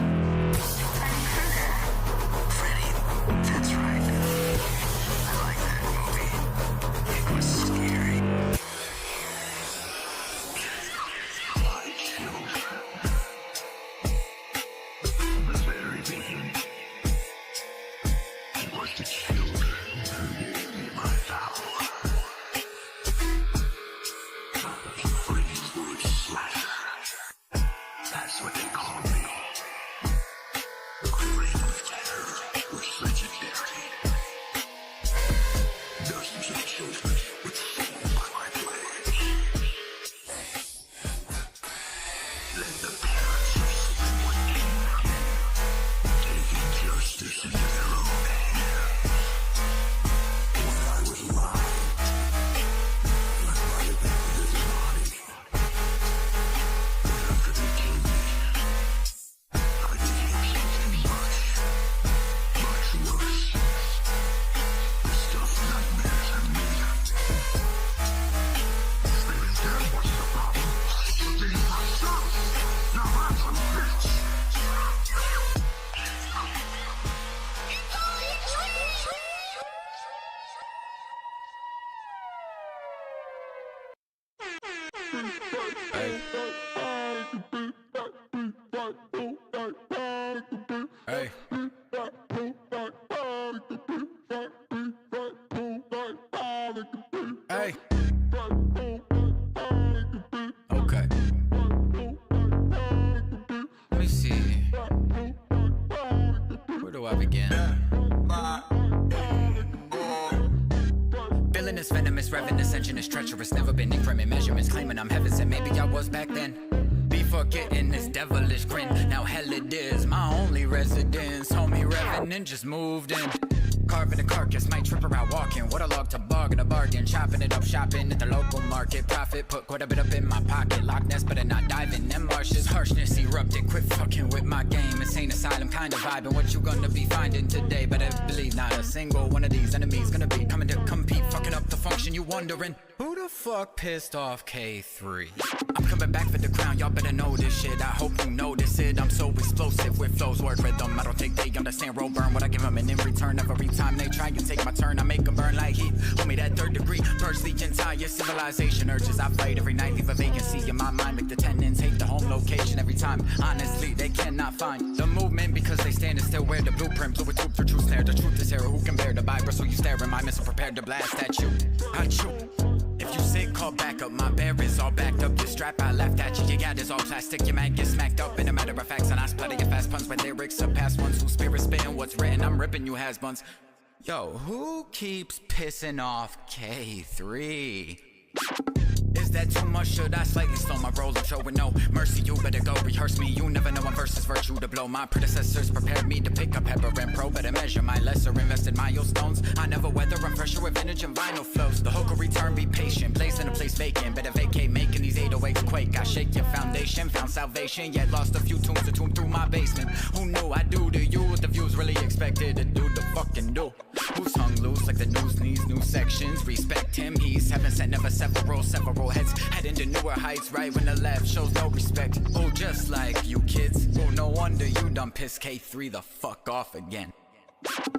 Freddy Krueger. Freddy. That's right. I like that movie. It was scary. My children. From the very beginning, it was the children who gave me my power. Greenwood Slasher. That's what they call me. My reign of terror was legendary. Dozens of children would fall by my blade. Let the parents of someone taking justice into their own hands. When I was alive, I might have been this body. But after they killed me, I became something much worse. The stuff nightmares have made of me. Maybe that wasn't a problem. Being myself. Now I'm a bitch. Hey. Okay. Let me see. Where do I begin? Feeling is venomous, revving ascension is treacherous. Never been increment measurements, claiming I'm heaven sent. Maybe I was back then. Before getting this devilish grin. Now hell it is, my only residence. Homie revenant just moved in. Carving a carcass, might trip her out walking. What a log to bargain, a bargain. Chopping it up, shopping at the local market. Profit, put quite a bit up in my pocket. Loch Ness, but I not dive in them marshes. Harshness erupted, quit fucking with my game. Insane asylum, kind of vibing. What you gonna be finding today? Better believe not a single one of these enemies gonna be coming to compete. Fucking up the function, you wondering who the fuck pissed off K3? I'm coming back for the crown, y'all better know this shit. I hope you notice it. I'm so explosive with flows, word rhythm. I don't think they understand roll burn. What I give them, and in return, every time they try and take my turn, I make them burn like heat. Homie, that third degree purge the entire civilization. Urges I fight every night, leave a vacancy in my mind. Make the tenants hate the home location every time. Honestly, they cannot find the movement because they stand and still wear the blueprint. Blew a tube for truth snare. The truth is here. Who can bear the Bible? So you stare at my missile, prepared to blast at you. I chew. If you sick, call back up. My bear is all backed up. Your strap I left at you. Your gat is all plastic. Your man gets smacked up. In a matter of facts, and I splatter your fast puns. My lyrics surpass ones who spirit spitting what's written. I'm ripping you has buns. Yo, who keeps pissing off K3? Is that too much? Should I slightly slow my roll and show with no mercy? You better go rehearse me. You never know when versus virtue to blow. My predecessors prepared me to pick up pepper and pro. Better measure my lesser invested milestones. I never weather, I'm fresher with vintage and vinyl flows. The hook will return, be patient. Place in a place vacant. Better vacate, making these 808s quake. I shake your foundation, found salvation. Yet lost a few tunes to tomb through my basement. Who knew I do to you what the views really expected to do the fucking do? Who's hung loose like the news needs new sections? Respect him, he's heaven sent, never several heads heading to newer heights. Right when the left shows no respect. Oh, just like you kids. Oh, no wonder you done pissed K3 the fuck off again.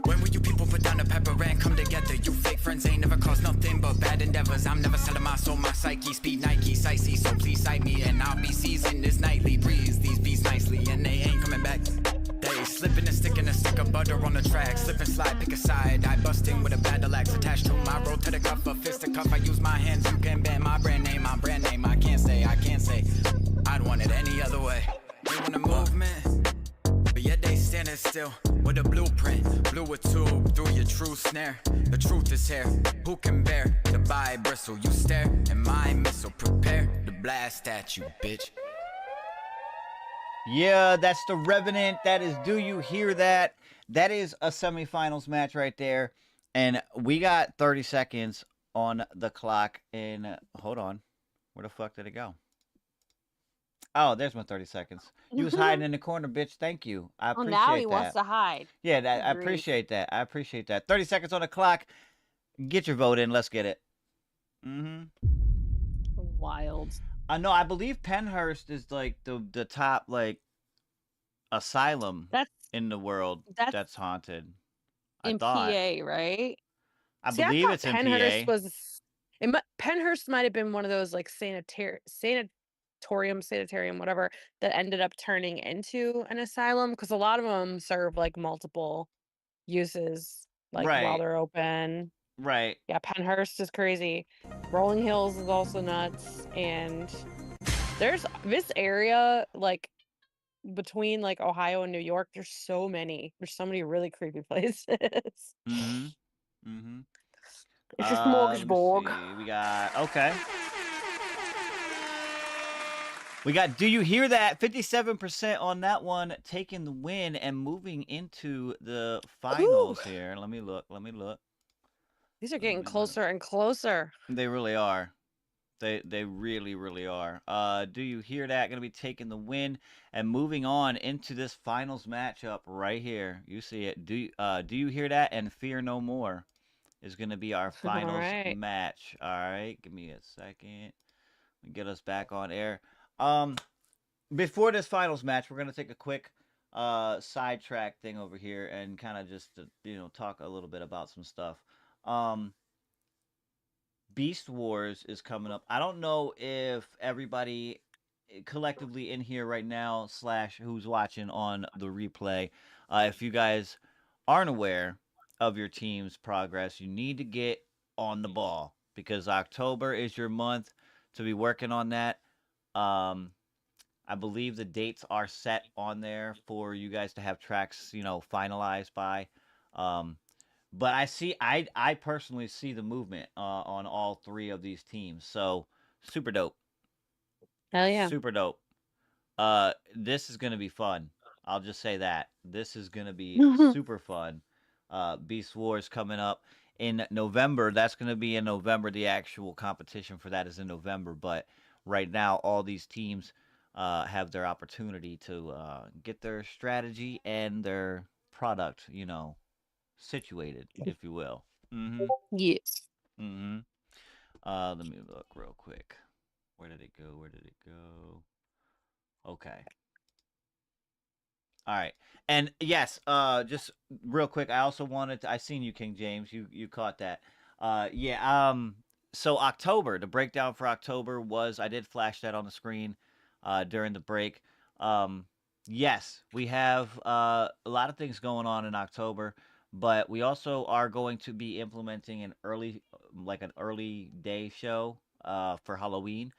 When will you people put down the pepper and come together? You fake friends ain't never caused nothing but bad endeavors. I'm never selling my soul, my psyche, speed Nike, sightsee. So please cite me and I'll be seasoned this nightly breeze. These beats nicely and they ain't coming back. They slipping and sticking a stick of butter on the track. Slip and slide, pick a side. I bust in with a battle axe attached to my roll to the cuff. A fist to cuff, I use my hands. You can ban my brand name, my brand name. I can't say I'd want it any other way. They want a movement, but yet they standing still with a blueprint. Blew a tube through your true snare. The truth is here. Who can bear the by bristle? You stare, and my missile prepare to blast at you, bitch. Yeah, that's the Revenant. That is Do You Hear That? That is a semifinals match right there. And we got 30 seconds on the clock. And hold on. Where the fuck did it go? Oh, there's my 30 seconds. You was hiding in the corner, bitch. Thank you. I appreciate that. Well, now he wants to hide. Yeah, I appreciate that. I appreciate that. 30 seconds on the clock. Get your vote in. Let's get it. Wild. No, I believe Penhurst is like the top like asylum in the world that's haunted. In PA, right? I believe it's in PA. Penhurst might have been one of those like sanitarium, whatever, that ended up turning into an asylum, because a lot of them serve like multiple uses, like while they're open. Right. Yeah, Penhurst is crazy. Rolling Hills is also nuts. And there's this area, like between like Ohio and New York, there's so many really creepy places. It's just smorgasbord. We got We got Do You Hear That? 57% on that one, taking the win and moving into the finals here. Let me look. These are getting closer and closer. They really are. They really, really are. Do You Hear That? Going to be taking the win and moving on into this finals matchup right here. You see it. Do You Hear That? And Fear No More is going to be our finals match. All right. Give me a second. Get us back on air. Before this finals match, we're going to take a quick sidetrack thing over here and kind of just talk a little bit about some stuff. Beast Wars is coming up. I don't know if everybody collectively in here right now / who's watching on the replay, if you guys aren't aware, of your team's progress. You need to get on the ball because October is your month to be working on that. Um, I believe the dates are set on there for you guys to have tracks, finalized by. Um, but I personally see the movement on all three of these teams. So super dope, Hell yeah. super dope. This is gonna be fun. I'll just say that this is gonna be super fun. Beast Wars coming up in November. That's gonna be in November. The actual competition for that is in November. But right now, all these teams have their opportunity to get their strategy and their product, situated, if you will. Mm-hmm. Yes. Mm-hmm. Let me look real quick. Where did it go? Where did it go? Okay. All right. And yes, just real quick, I also wanted to, I seen you, King James. You caught that. Yeah, so October, the breakdown for October was I did flash that on the screen during the break. Um yes, we have a lot of things going on in October, but we also are going to be implementing an early day show for Halloween.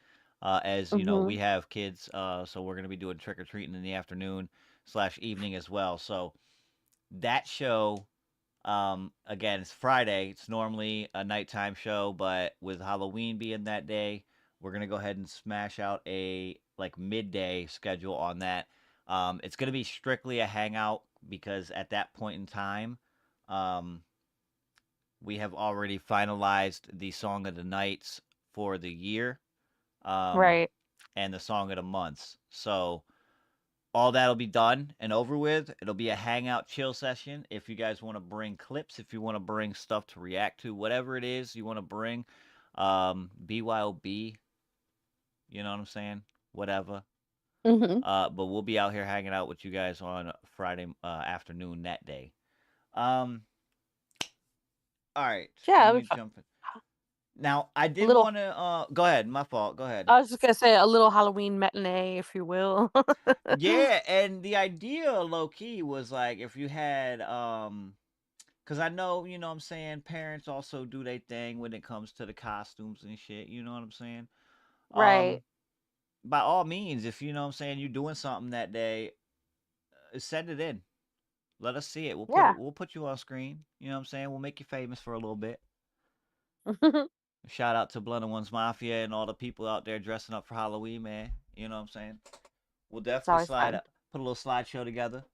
As you know, we Mhm. have kids, so we're going to be doing trick or treating in the afternoon / evening as well. So that show, again, it's Friday. It's normally a nighttime show, but with Halloween being that day, we're gonna go ahead and smash out a like midday schedule on that. It's gonna be strictly a hangout because at that point in time, um, we have already finalized the song of the nights for the year, um, Right. and the song of the months. So all that'll be done and over with. It'll be a hangout chill session. If you guys want to bring clips, if you want to bring stuff to react to, whatever it is you want to bring, BYOB, you know what I'm saying? Whatever. Mhm. But we'll be out here hanging out with you guys on Friday afternoon that day. Um, all right, Yeah, let it'll me be fun. jump in. Now, I A did little. want to, go ahead, my fault, go ahead. I was just gonna say a little Halloween matinee, if you will. Yeah, and the idea low key was like if you had cuz I know, what I'm saying, parents also do their thing when it comes to the costumes and shit, you know what I'm saying? Right. Um by all means, if you know what I'm saying, you're doing something that day, send it in. Let us see it. Yeah. We'll put you on screen, you know what I'm saying? We'll make you famous for a little bit. Shout out to Blood and Ones Mafia and all the people out there dressing up for Halloween, man. You know what I'm saying? We'll It's definitely always fun. put a little slideshow together.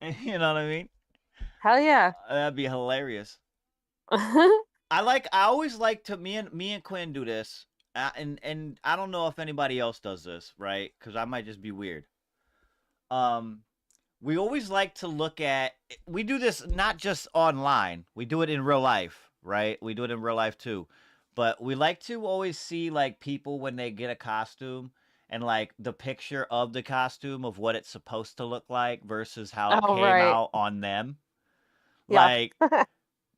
You know what I mean? Hell yeah. That'd be hilarious. I always like to me and Quinn do this, and I don't know if anybody else does this, right? Because I might just be weird. Um, we always like to look at. We do this not just online. We do it in real life, right? We do it in real life too, but we like to always see like people when they get a costume and like the picture of the costume of what it's supposed to look like versus how it Oh, came right. out on them. Yep. Like,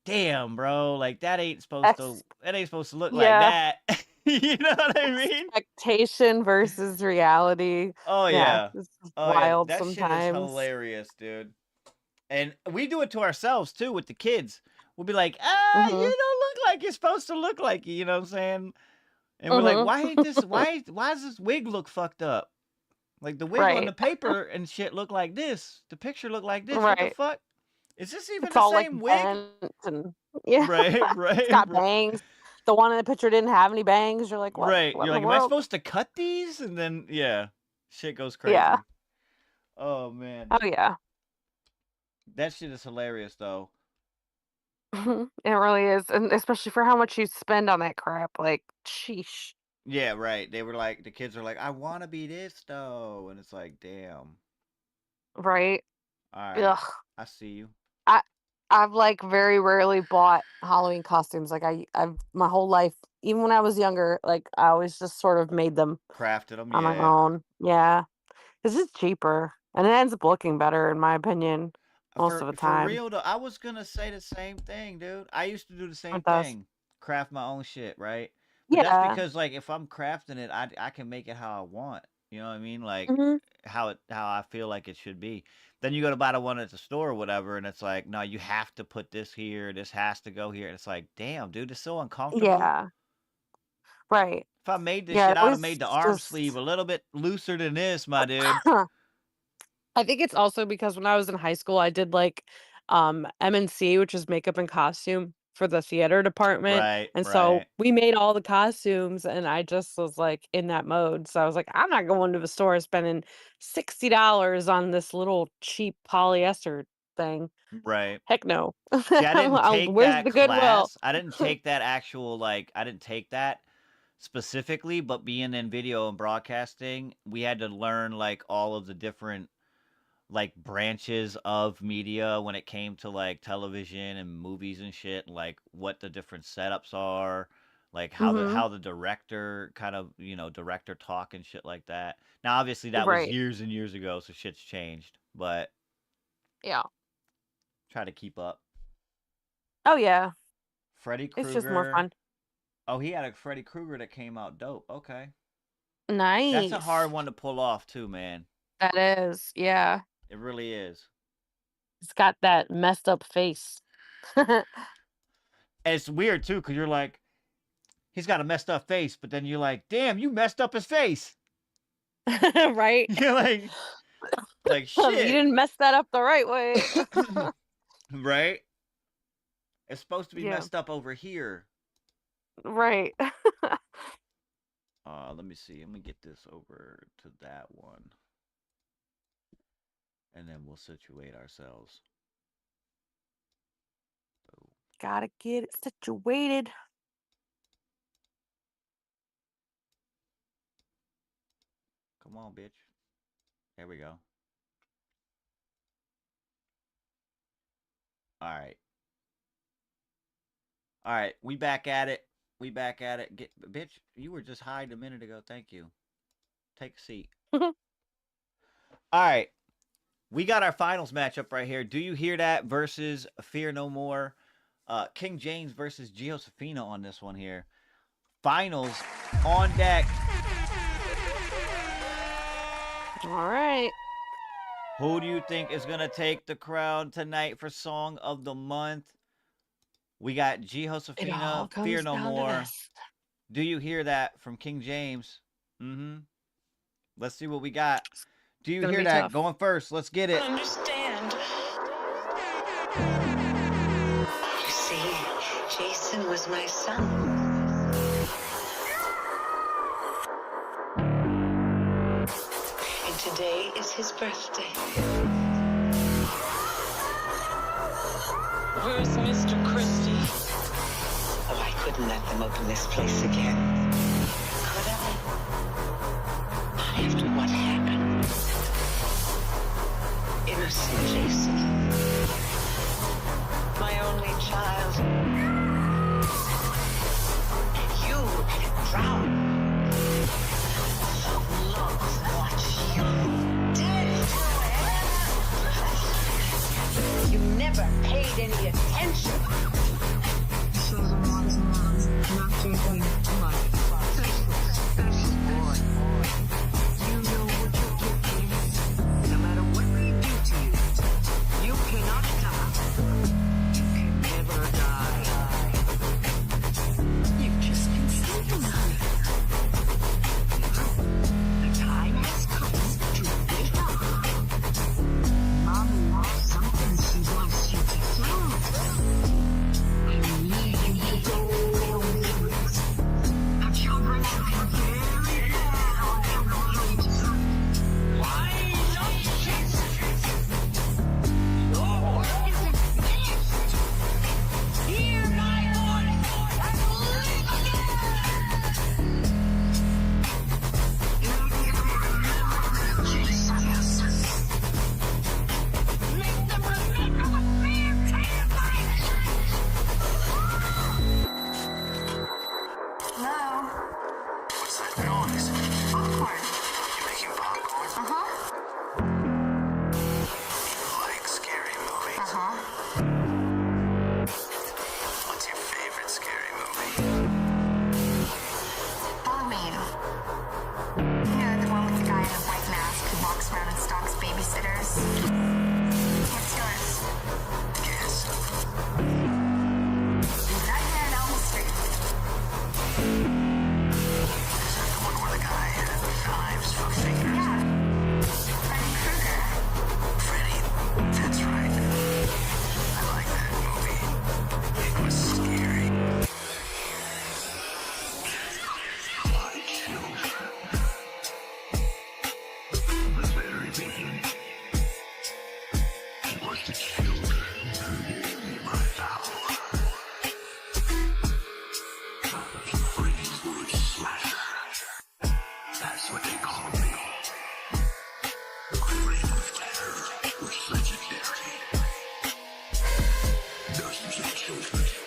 damn, bro, like Ex that ain't supposed to look like yeah. that. You know what I mean? Expectation versus reality. Oh Yeah, yeah. this is Oh yeah, wild that shit is sometimes. hilarious, dude. And we do it to ourselves too with the kids. We'll be like, Mhm. you don't look like you're supposed to look like you know what I'm saying? And we're like, Mhm. why does this wig look fucked up? Like the wig on Right. the paper and shit look like this. The picture look like this. What the Right. fuck? Is this even It's the all, like, same wig? bent and yeah. Right, It's right, got bangs. The one in the picture didn't have any bangs. You're like, "What right. what You're in the like, am I world?" supposed to cut these? And then yeah, shit goes Yeah. crazy. Oh man, Oh, yeah. that shit is hilarious though. Mhm. It really is, and especially for how much you spend on that crap, like, sheesh. Yeah, right. They were like, the kids are like, I want to be this though, and it's like, damn. Right? All right, Ugh. I see you. I I've, like, very rarely bought Halloween costumes, like, I've my whole life, even when I was younger, like, I always just sort of made them Crafted them, on my yeah. own. Yeah. This is cheaper, and it ends up looking better in my opinion most of the For time. real though, I was gonna say the same thing, dude. I used to do the same It does. thing, craft my own shit, right? But that's Yeah. because like if I'm crafting it, I can make it how I want. You know what I mean? Like Mhm. how I feel like it should be. Then you go to buy the one at the store or whatever, and it's like, no, you have to put this here. This has to go here. And it's like, damn, dude, it's so uncomfortable. Yeah. Right. If I made this Yeah, shit, it I would have was made the arm just sleeve a little bit looser than this, my dude. I think it's also because when I was in high school, I did like M&C, which is makeup and costume for the theater department. Right, And so right. we made all the costumes and I just was like in that mode. So I was like, I'm not going to the store spending $60 on this little cheap polyester thing. Right. Heck no. See, I didn't take Where's that the Goodwill? class. I didn't take that actual, like, I didn't take that specifically, but being in video and broadcasting, we had to learn, like, all of the different, like, branches of media when it came to, like, television and movies and shit, like, what the different setups are, like, how the director kind of, director talk and shit like that. Now, obviously, that was Right. years and years ago, so shit's changed, but Yeah. try to keep up. Oh yeah. Freddy Krueger. It's just more fun. Oh, he had a Freddy Krueger that came out dope. Okay. Nice. That's a hard one to pull off too, man. That is. Yeah. It really is. It's got that messed up face. And it's weird too, because you're like, he's got a messed up face, but then you're like, damn, you messed up his face. Right? You're like You shit. didn't mess that up the right way. Right? It's supposed to be Yeah. messed up over here. Right. Let me see. Let me get this over to that one. And then we'll situate ourselves. Gotta get it situated. Come on, bitch. There we go. All right. All right, we back at it. We back at it. Bitch, you were just hiding a minute ago. Thank you. Take a seat. All right. We got our finals matchup right here. Do You Hear That versus Fear No More. King James versus Giosefina on this one here. Finals on deck. All right. Who do you think is going to take the crown tonight for Song of the Month? We got Giosefina, Fear No More. Do You Hear That from King James? Let's see what we got. Do You Hear That? Going first. Let's get it. Understand. You see, Jason was my son. And today is his birthday. Where's Mr. Christie? Oh, I couldn't let them open this place again. Could I? Not after what happened. Innocent Jason. My only child. And you drowned. So look what you did. You never paid any attention. Someone's mom, not drinking much. You know what your gift is. No matter what they do to you, you cannot stop. You can never die.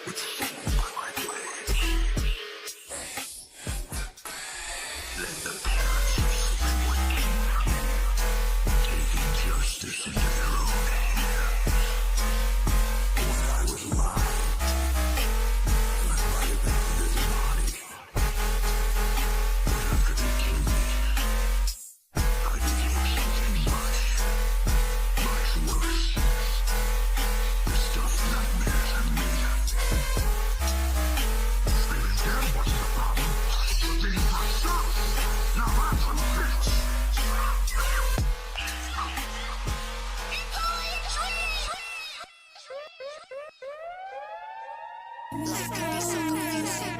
with soul by my blade. Let the parents of sin waken, taking justice into their own hands. When I was alive, I might have been this body. But after they killed me, I became something much worse. The stuff nightmares have made of me. Feeling dead wasn't the problem. Being myself, now that's a bitch. Life can be so confusing,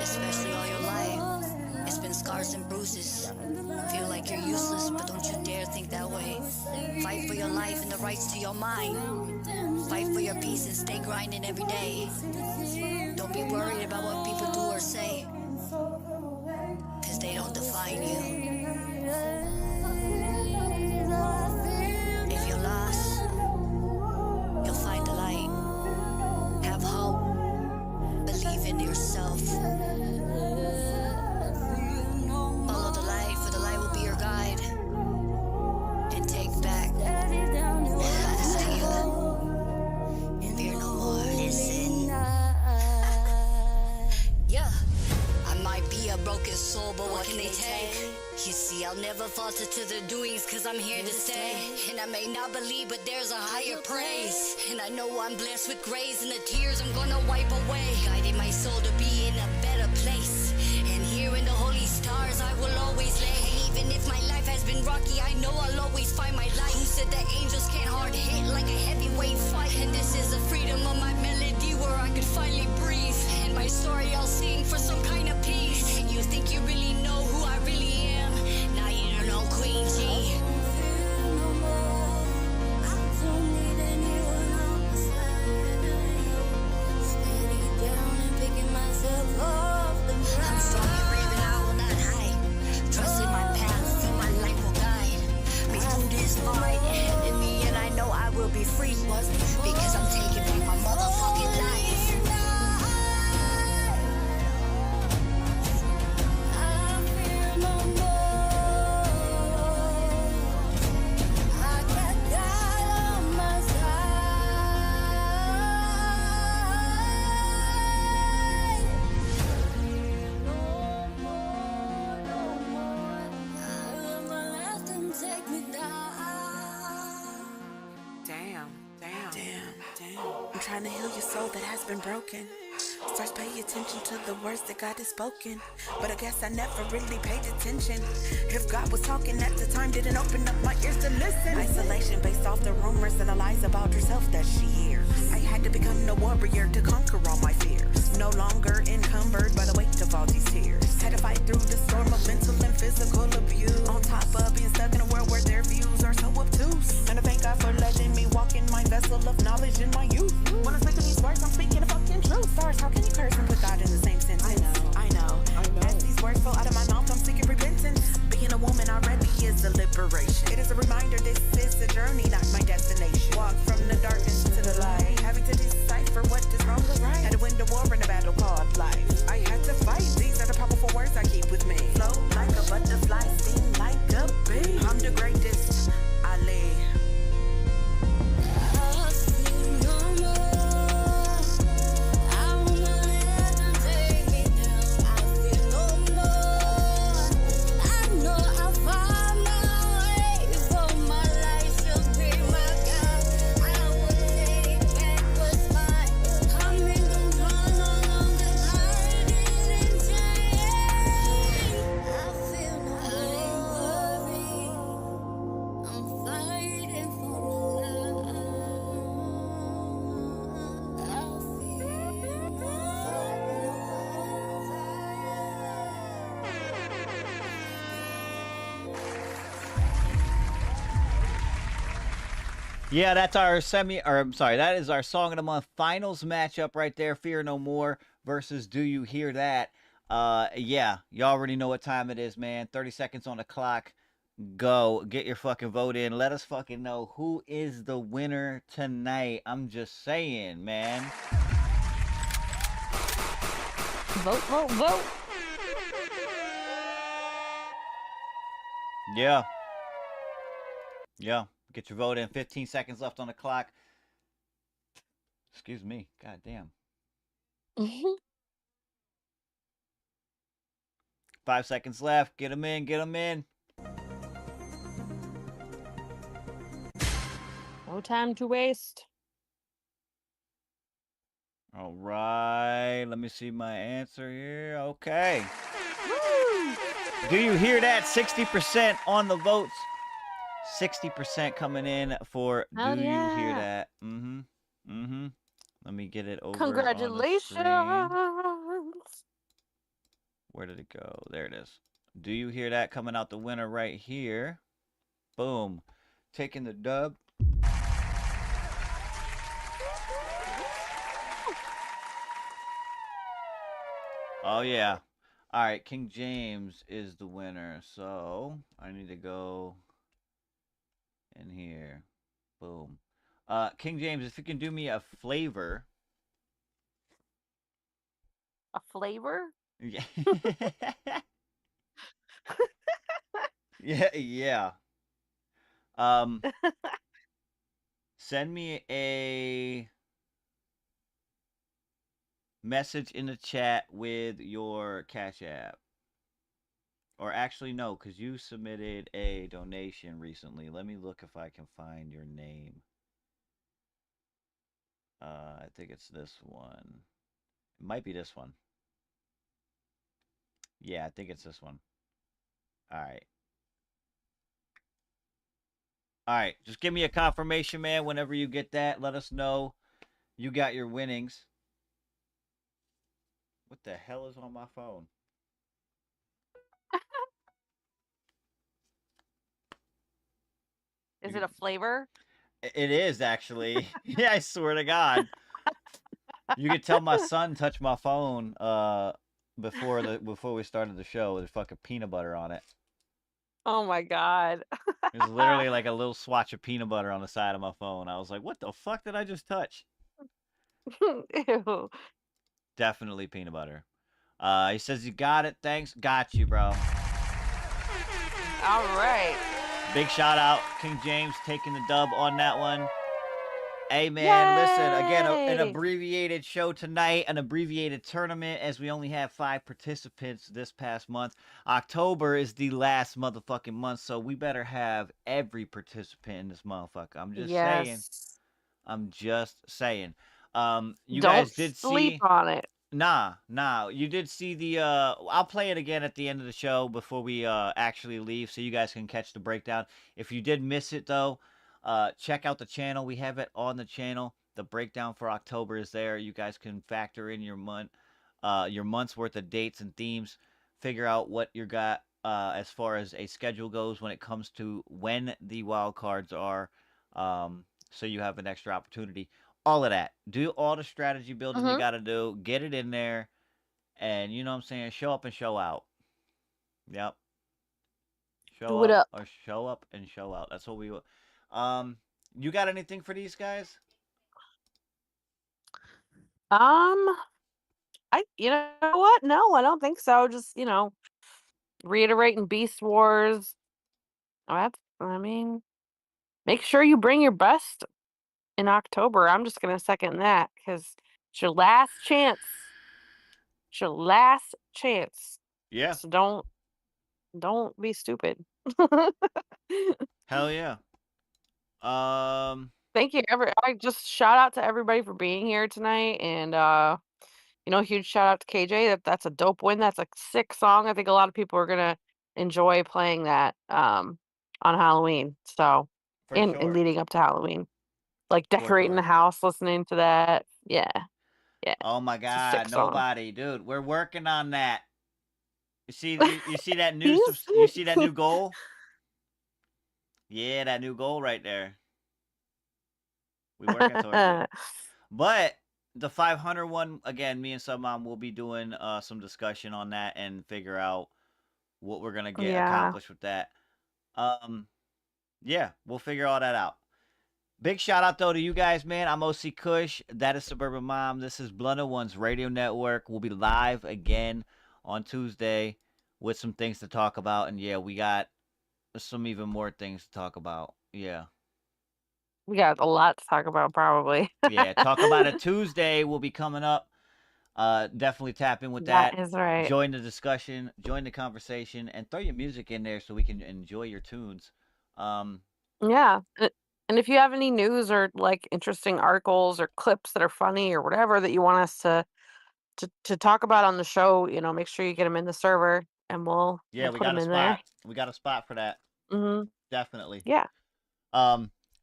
especially all your life. It's been scars and bruises. Feel like you're useless, but don't you dare think that way. Fight for your life and the rights to your mind. Fight for your peace and stay grinding every day. Don't be worried about what people do or say, cause they don't define you. If you're lost, you'll find the light. Have hope. Believe in yourself. Follow the light, for the light will be your guide. And take back what belongs to you. Fear no more. Listen. Yeah. I might be a broken soul, but what can they take? You see, I'll never falter to their doings, cause I'm here to stay. And I may not believe, but there's a higher praise. And I know I'm blessed with grace, and the tears I'm gonna wipe away, guiding my soul to be in a better place. And here in the holy stars I will always lay. And even if my life has been rocky, I know I'll always find my light. Who said that angels can't hard hit like a heavyweight fight? And this is the freedom of my melody, where I could finally breathe. And my story I'll sing for some kind of peace. And you think you really know who I really am? Now you don't know Queen G. I'm strong and brave and I will not hide. Trust in my path and my light will guide me through this fight. And me, and I know I will be free, because I'm taking back my motherfucking life. I'm trying to heal your soul that has been broken. Starts paying attention to the words that God has spoken. But I guess I never really paid attention. If God was talking at the time, didn't open up my ears to listen. Isolation based off the rumors and the lies about herself that she hears. I had to become the warrior to conquer all my fears. No longer encumbered by the weight of all these tears. Had to fight through the storm of mental and physical abuse. On top of being stuck in a world where their views are so obtuse. And I thank God for letting me walk in my vessel of knowledge in my youth. When I'm speaking these words, I'm speaking the fucking truth. Stars, how can you curse and put God in the same sentence? I know. As these words flow out of my mouth, I'm seeking repentance. Being a woman already is a liberation. It is a reminder this is a journey, not my destination. Walk from the darkness to the light, having to decipher what is wrong or right. Had to win the war in a battle called life. I had to fight. These are the powerful words I keep with me. Flow like a butterfly, sting like a bee. I'm the greatest. I live. Yeah, that's our that is our Song of the Month finals matchup right there. Fear No More versus Do You Hear That? Yeah, you already know what time it is, man. 30 seconds on the clock. Go. Get your fucking vote in. Let us fucking know who is the winner tonight. I'm just saying, man. Vote, vote, vote. Yeah. Yeah. Get your vote in. 15 seconds left on the clock. Excuse me. God damn. 5 seconds left. Get them in. Get them in. No time to waste. All right. Let me see my answer here. Okay. Do you hear that? 60% on the votes. 60% coming in for Hell do you hear yeah. that? Mm-hmm. Mm-hmm. Let me get it over Congratulations. on the screen. Where did it go? There it is. Do you hear that? Coming out the winner right here. Boom. Taking the dub. Oh, yeah. All right. King James is the winner. So I need to go in here. Boom. King James, if you can do me a flavor. A flavor? Yeah. Yeah. Send me a message in the chat with your Cash App. Or actually, no, because you submitted a donation recently. Let me look if I can find your name. I think it's this one. It might be this one. Yeah, I think it's this one. All right. All right. Just give me a confirmation, man. Whenever you get that, let us know you got your winnings. What the hell is on my phone? Is it a flavor? It is actually. Yeah, I swear to God. You could tell my son touched my phone before we started the show. There's fucking peanut butter on it. Oh my God. There's literally like a little swatch of peanut butter on the side of my phone. I was like, what the fuck did I just touch? Ew. Definitely peanut butter. He says you got it. Thanks. Got you, bro. All right. Big shout out, King James taking the dub on that one. Hey, man, listen, again, an abbreviated show tonight, an abbreviated tournament, as we only have 5 participants this past month. October is the last motherfucking month, so we better have every participant in this motherfucker. I'm just saying. I'm just saying. You Don't guys did sleep see... on it. Nah. You did see the... I'll play it again at the end of the show before we actually leave, so you guys can catch the breakdown. If you did miss it, though... check out the channel. We have it on the channel. The breakdown for October is there. You guys can factor in your month's worth of dates and themes. Figure out what you got as far as a schedule goes when it comes to when the wild cards are. So you have an extra opportunity. All of that. Do all the strategy building you got to do. Get it in there. And you know what I'm saying? Show up and show out. Yep. Do it up. Or show up and show out. That's what we... You got anything for these guys? You know what? No, I don't think so. Just, reiterating Beast Wars. Make sure you bring your best in October. I'm just going to second that because it's your last chance. It's your last chance. Yeah. So don't be stupid. Hell yeah. Thank you. I just shout out to everybody for being here tonight, and huge shout out to KJ. That's a dope win. That's a sick song. I think a lot of people are gonna enjoy playing that on Halloween. So and leading up to Halloween, like decorating the house, listening to that. Yeah. Oh my God, nobody, dude. We're working on that. You see that you see that new goal? Yeah, that new goal right there. We working towards it. But the 500 one, again, me and Submom will be doing some discussion on that and figure out what we're gonna get accomplished with that. Yeah, we'll figure all that out. Big shout out though to you guys, man. I'm OC Kush. That is Suburban Mom. This is Blunt Ones Radio Network. We'll be live again on Tuesday with some things to talk about. And yeah, we got some even more things to talk about. Yeah. We got a lot to talk about, probably. Yeah, talk about it Tuesday will be coming up. Definitely tap in with that. That is right. Join the discussion, join the conversation, and throw your music in there so we can enjoy your tunes. Yeah. And if you have any news or like interesting articles or clips that are funny or whatever that you want us to talk about on the show, make sure you get them in the server and we'll Yeah, we put got them a in spot. there. We got a spot for that. Mm-hmm. Definitely. Yeah.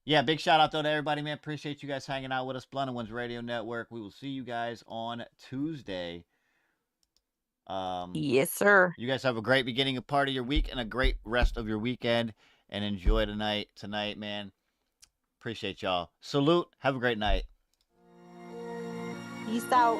Yeah, big shout out though to everybody, man. Appreciate you guys hanging out with us. Blunt Ones Radio Network. We will see you guys on Tuesday. Yes, sir. You guys have a great beginning of part of your week and a great rest of your weekend. And enjoy tonight, man. Appreciate y'all. Salute. Have a great night. Peace out.